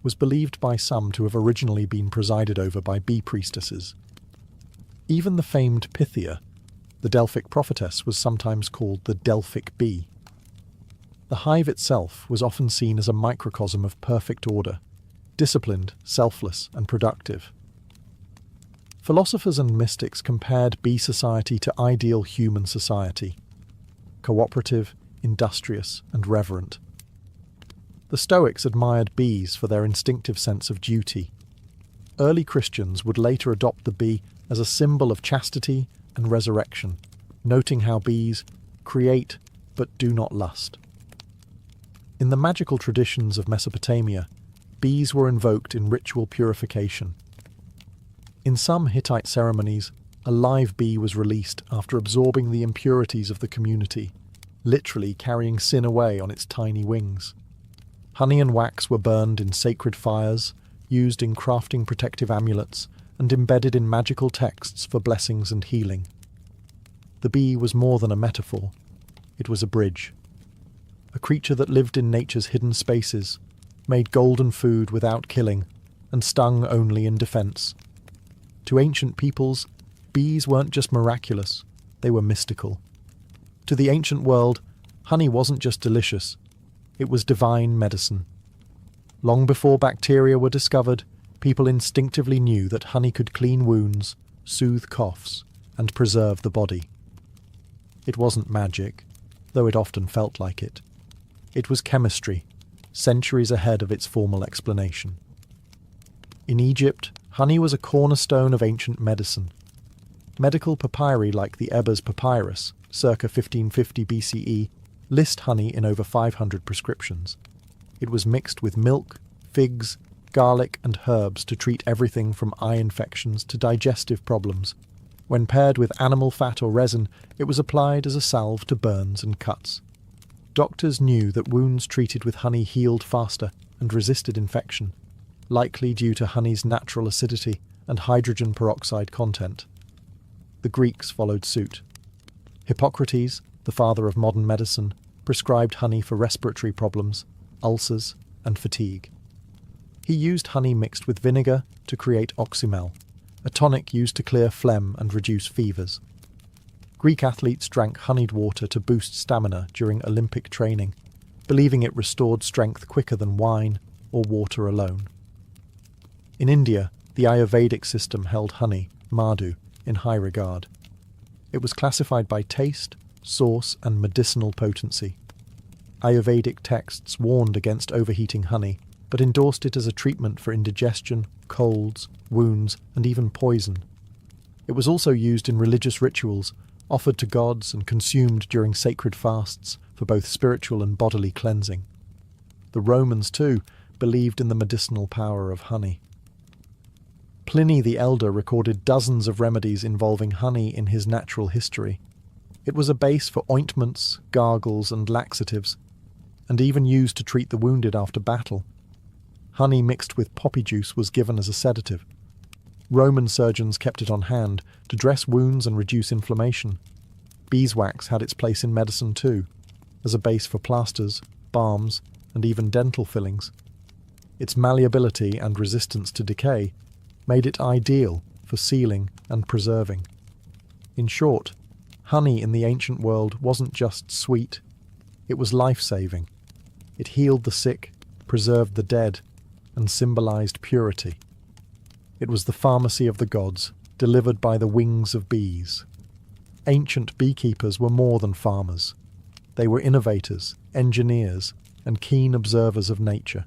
was believed by some to have originally been presided over by bee priestesses. Even the famed Pythia, the Delphic prophetess, was sometimes called the Delphic bee. The hive itself was often seen as a microcosm of perfect order, disciplined, selfless, and productive. Philosophers and mystics compared bee society to ideal human society: cooperative, industrious, and reverent. The Stoics admired bees for their instinctive sense of duty. Early Christians would later adopt the bee as a symbol of chastity and resurrection, noting how bees create but do not lust. In the magical traditions of Mesopotamia, bees were invoked in ritual purification. In some Hittite ceremonies, a live bee was released after absorbing the impurities of the community, literally carrying sin away on its tiny wings. Honey and wax were burned in sacred fires, used in crafting protective amulets, and embedded in magical texts for blessings and healing. The bee was more than a metaphor. It was a bridge. A creature that lived in nature's hidden spaces, made golden food without killing, and stung only in defense. To ancient peoples, bees weren't just miraculous, they were mystical. To the ancient world, honey wasn't just delicious, it was divine medicine. Long before bacteria were discovered, people instinctively knew that honey could clean wounds, soothe coughs, and preserve the body. It wasn't magic, though it often felt like it. It was chemistry, centuries ahead of its formal explanation. In Egypt, honey was a cornerstone of ancient medicine. Medical papyri like the Ebers Papyrus, circa 1550 BCE, list honey in over 500 prescriptions. It was mixed with milk, figs, garlic, and herbs to treat everything from eye infections to digestive problems. When paired with animal fat or resin, it was applied as a salve to burns and cuts. Doctors knew that wounds treated with honey healed faster and resisted infection, likely due to honey's natural acidity and hydrogen peroxide content. The Greeks followed suit. Hippocrates, the father of modern medicine, prescribed honey for respiratory problems, ulcers, and fatigue. He used honey mixed with vinegar to create oxymel, a tonic used to clear phlegm and reduce fevers. Greek athletes drank honeyed water to boost stamina during Olympic training, believing it restored strength quicker than wine or water alone. In India, the Ayurvedic system held honey, madhu, in high regard. It was classified by taste, source, and medicinal potency. Ayurvedic texts warned against overheating honey, but endorsed it as a treatment for indigestion, colds, wounds, and even poison. It was also used in religious rituals, offered to gods and consumed during sacred fasts for both spiritual and bodily cleansing. The Romans, too, believed in the medicinal power of honey. Pliny the Elder recorded dozens of remedies involving honey in his Natural History. It was a base for ointments, gargles, and laxatives, and even used to treat the wounded after battle. Honey mixed with poppy juice was given as a sedative. Roman surgeons kept it on hand to dress wounds and reduce inflammation. Beeswax had its place in medicine too, as a base for plasters, balms, and even dental fillings. Its malleability and resistance to decay made it ideal for sealing and preserving. In short, honey in the ancient world wasn't just sweet, it was life-saving. It healed the sick, preserved the dead, and symbolized purity. It was the pharmacy of the gods, delivered by the wings of bees. Ancient beekeepers were more than farmers. They were innovators, engineers, and keen observers of nature.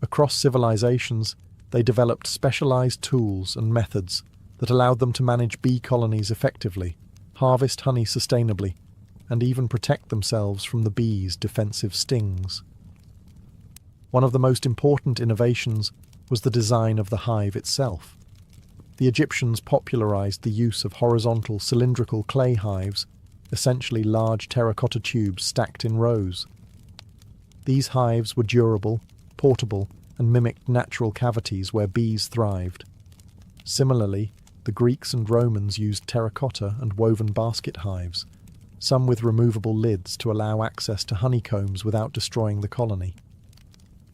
Across civilizations, they developed specialized tools and methods that allowed them to manage bee colonies effectively, harvest honey sustainably, and even protect themselves from the bees' defensive stings. One of the most important innovations was the design of the hive itself. The Egyptians popularized the use of horizontal cylindrical clay hives essentially large terracotta tubes stacked in rows. These hives were durable, portable, and mimicked natural cavities where bees thrived. Similarly, the Greeks and Romans used terracotta and woven basket hives, some with removable lids to allow access to honeycombs without destroying the colony.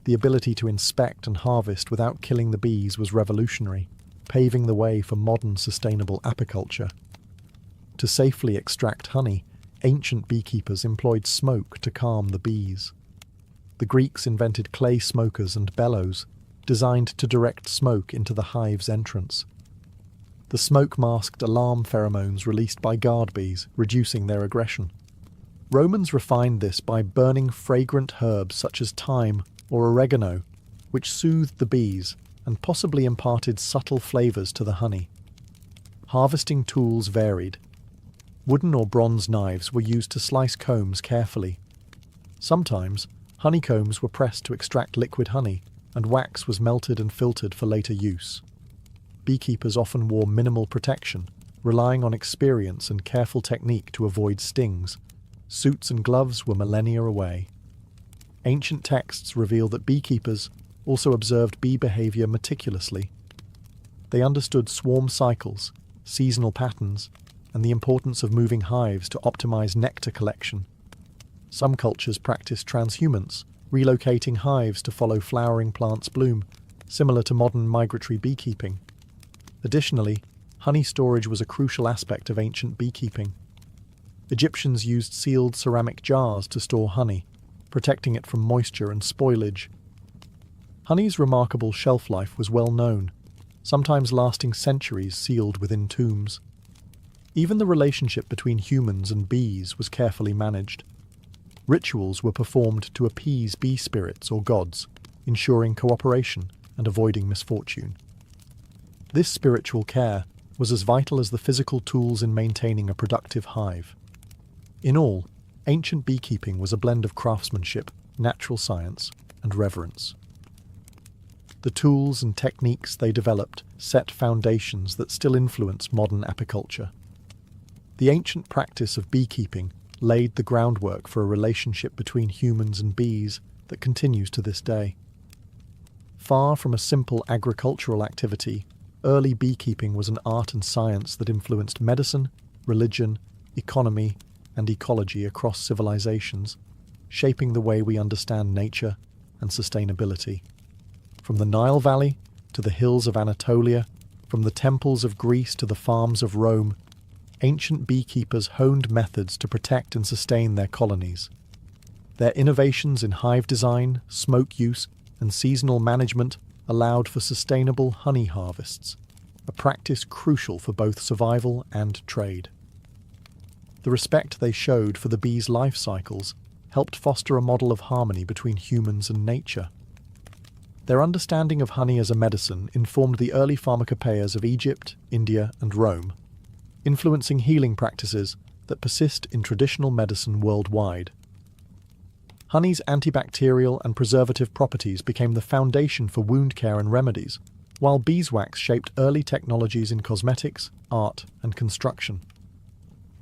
The ability to inspect and harvest without killing the bees was revolutionary, paving the way for modern sustainable apiculture. To safely extract honey, ancient beekeepers employed smoke to calm the bees. The Greeks invented clay smokers and bellows, designed to direct smoke into the hive's entrance. The smoke masked alarm pheromones released by guard bees, reducing their aggression. Romans refined this by burning fragrant herbs such as thyme or oregano, which soothed the bees and possibly imparted subtle flavours to the honey. Harvesting tools varied. Wooden or bronze knives were used to slice combs carefully. Sometimes, honeycombs were pressed to extract liquid honey, and wax was melted and filtered for later use. Beekeepers often wore minimal protection, relying on experience and careful technique to avoid stings. Suits and gloves were millennia away. Ancient texts reveal that beekeepers also observed bee behavior meticulously. They understood swarm cycles, seasonal patterns, and the importance of moving hives to optimize nectar collection. Some cultures practiced transhumance, relocating hives to follow flowering plants' bloom, similar to modern migratory beekeeping. Additionally, honey storage was a crucial aspect of ancient beekeeping. Egyptians used sealed ceramic jars to store honey, protecting it from moisture and spoilage. Honey's remarkable shelf life was well known, sometimes lasting centuries sealed within tombs. Even the relationship between humans and bees was carefully managed. Rituals were performed to appease bee spirits or gods, ensuring cooperation and avoiding misfortune. This spiritual care was as vital as the physical tools in maintaining a productive hive. In all, ancient beekeeping was a blend of craftsmanship, natural science, and reverence. The tools and techniques they developed set foundations that still influence modern apiculture. The ancient practice of beekeeping laid the groundwork for a relationship between humans and bees that continues to this day. Far from a simple agricultural activity, early beekeeping was an art and science that influenced medicine, religion, economy, and ecology across civilizations, shaping the way we understand nature and sustainability. From the Nile Valley to the hills of Anatolia, from the temples of Greece to the farms of Rome, ancient beekeepers honed methods to protect and sustain their colonies. Their innovations in hive design, smoke use, and seasonal management allowed for sustainable honey harvests, a practice crucial for both survival and trade. The respect they showed for the bees' life cycles helped foster a model of harmony between humans and nature. Their understanding of honey as a medicine informed the early pharmacopoeias of Egypt, India, and Rome, influencing healing practices that persist in traditional medicine worldwide. Honey's antibacterial and preservative properties became the foundation for wound care and remedies, while beeswax shaped early technologies in cosmetics, art, and construction.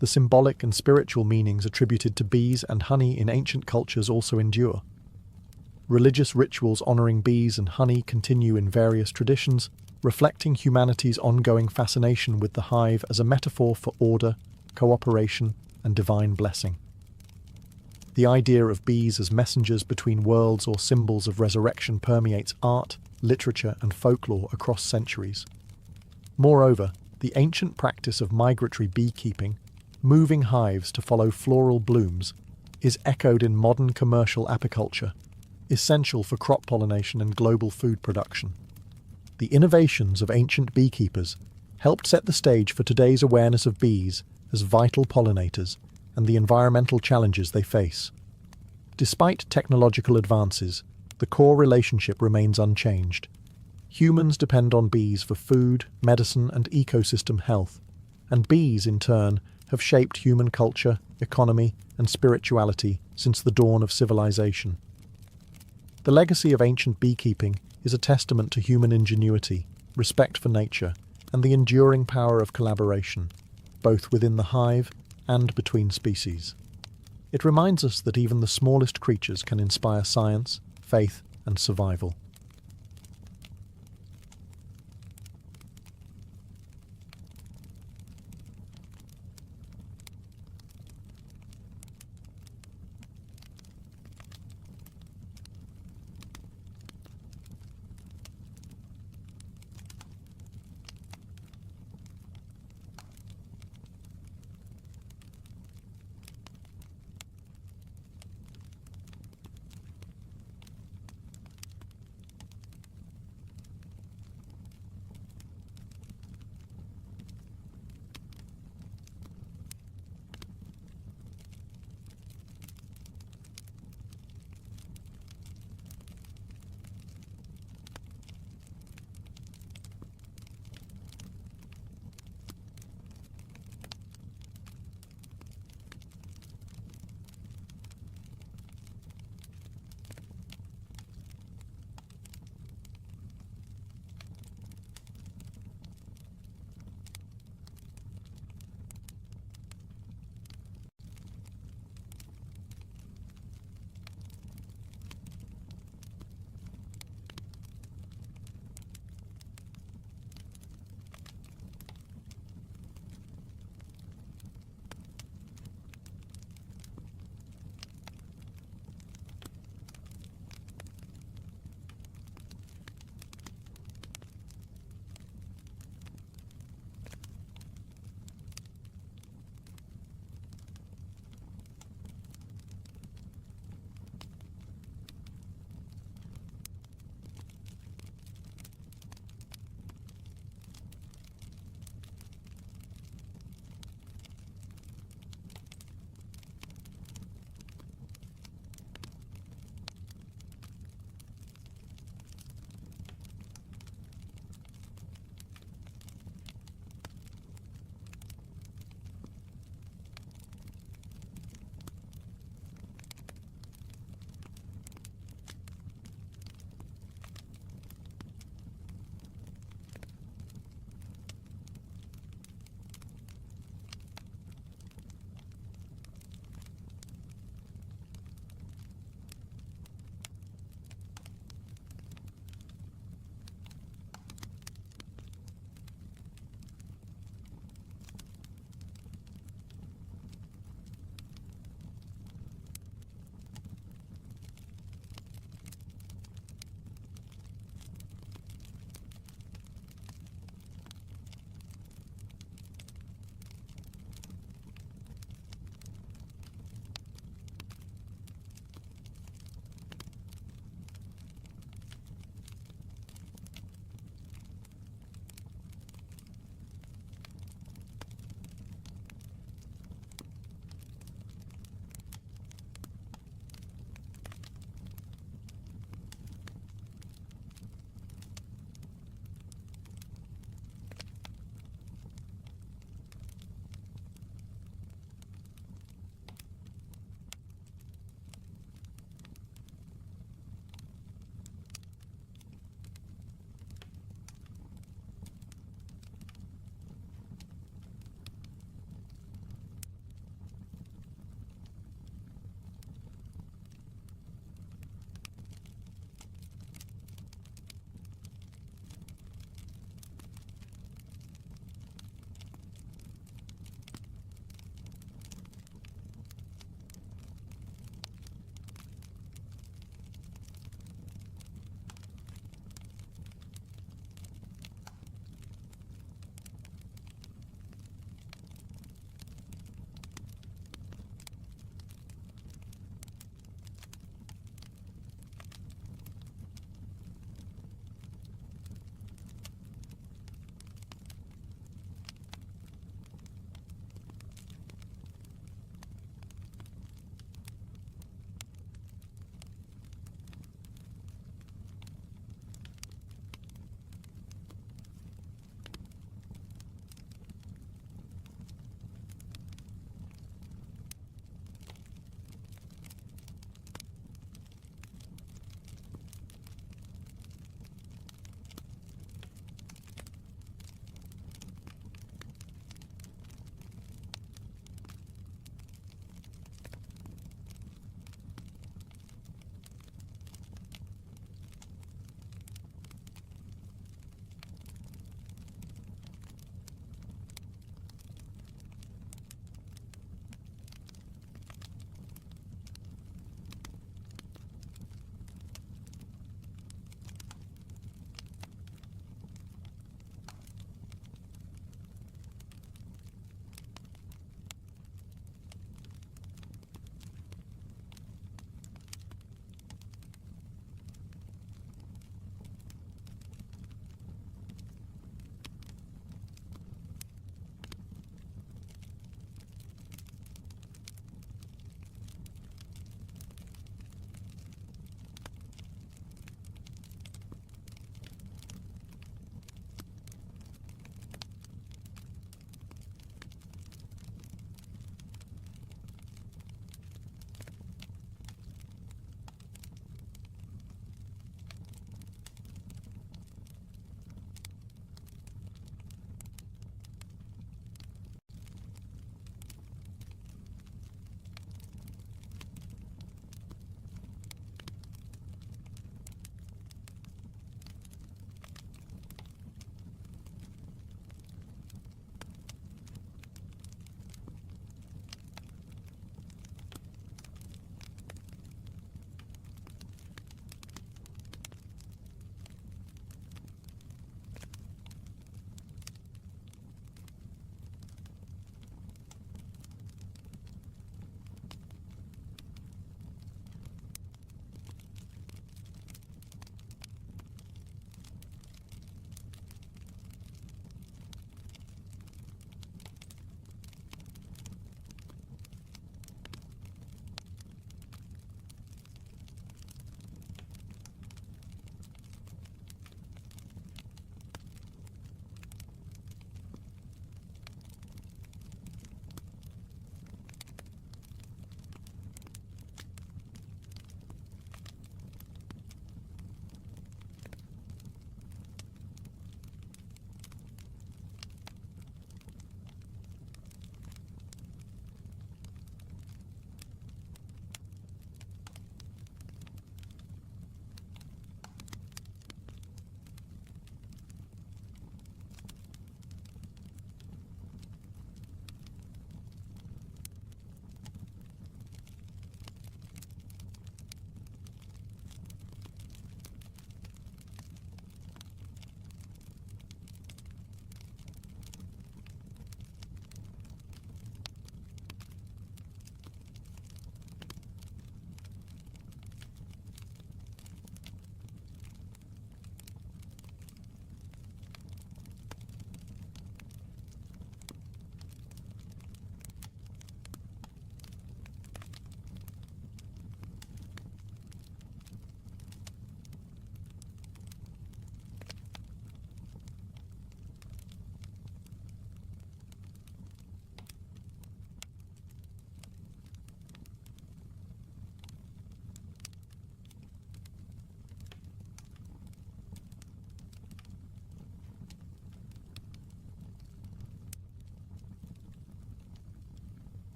The symbolic and spiritual meanings attributed to bees and honey in ancient cultures also endure. Religious rituals honoring bees and honey continue in various traditions, reflecting humanity's ongoing fascination with the hive as a metaphor for order, cooperation, and divine blessing. The idea of bees as messengers between worlds or symbols of resurrection permeates art, literature, and folklore across centuries. Moreover, the ancient practice of migratory beekeeping, moving hives to follow floral blooms, is echoed in modern commercial apiculture, essential for crop pollination and global food production. The innovations of ancient beekeepers helped set the stage for today's awareness of bees as vital pollinators and the environmental challenges they face. Despite technological advances, the core relationship remains unchanged. Humans depend on bees for food, medicine, and ecosystem health, and bees, in turn, have shaped human culture, economy, and spirituality since the dawn of civilization. The legacy of ancient beekeeping is a testament to human ingenuity, respect for nature, and the enduring power of collaboration, both within the hive and between species. It reminds us that even the smallest creatures can inspire science, faith, and survival.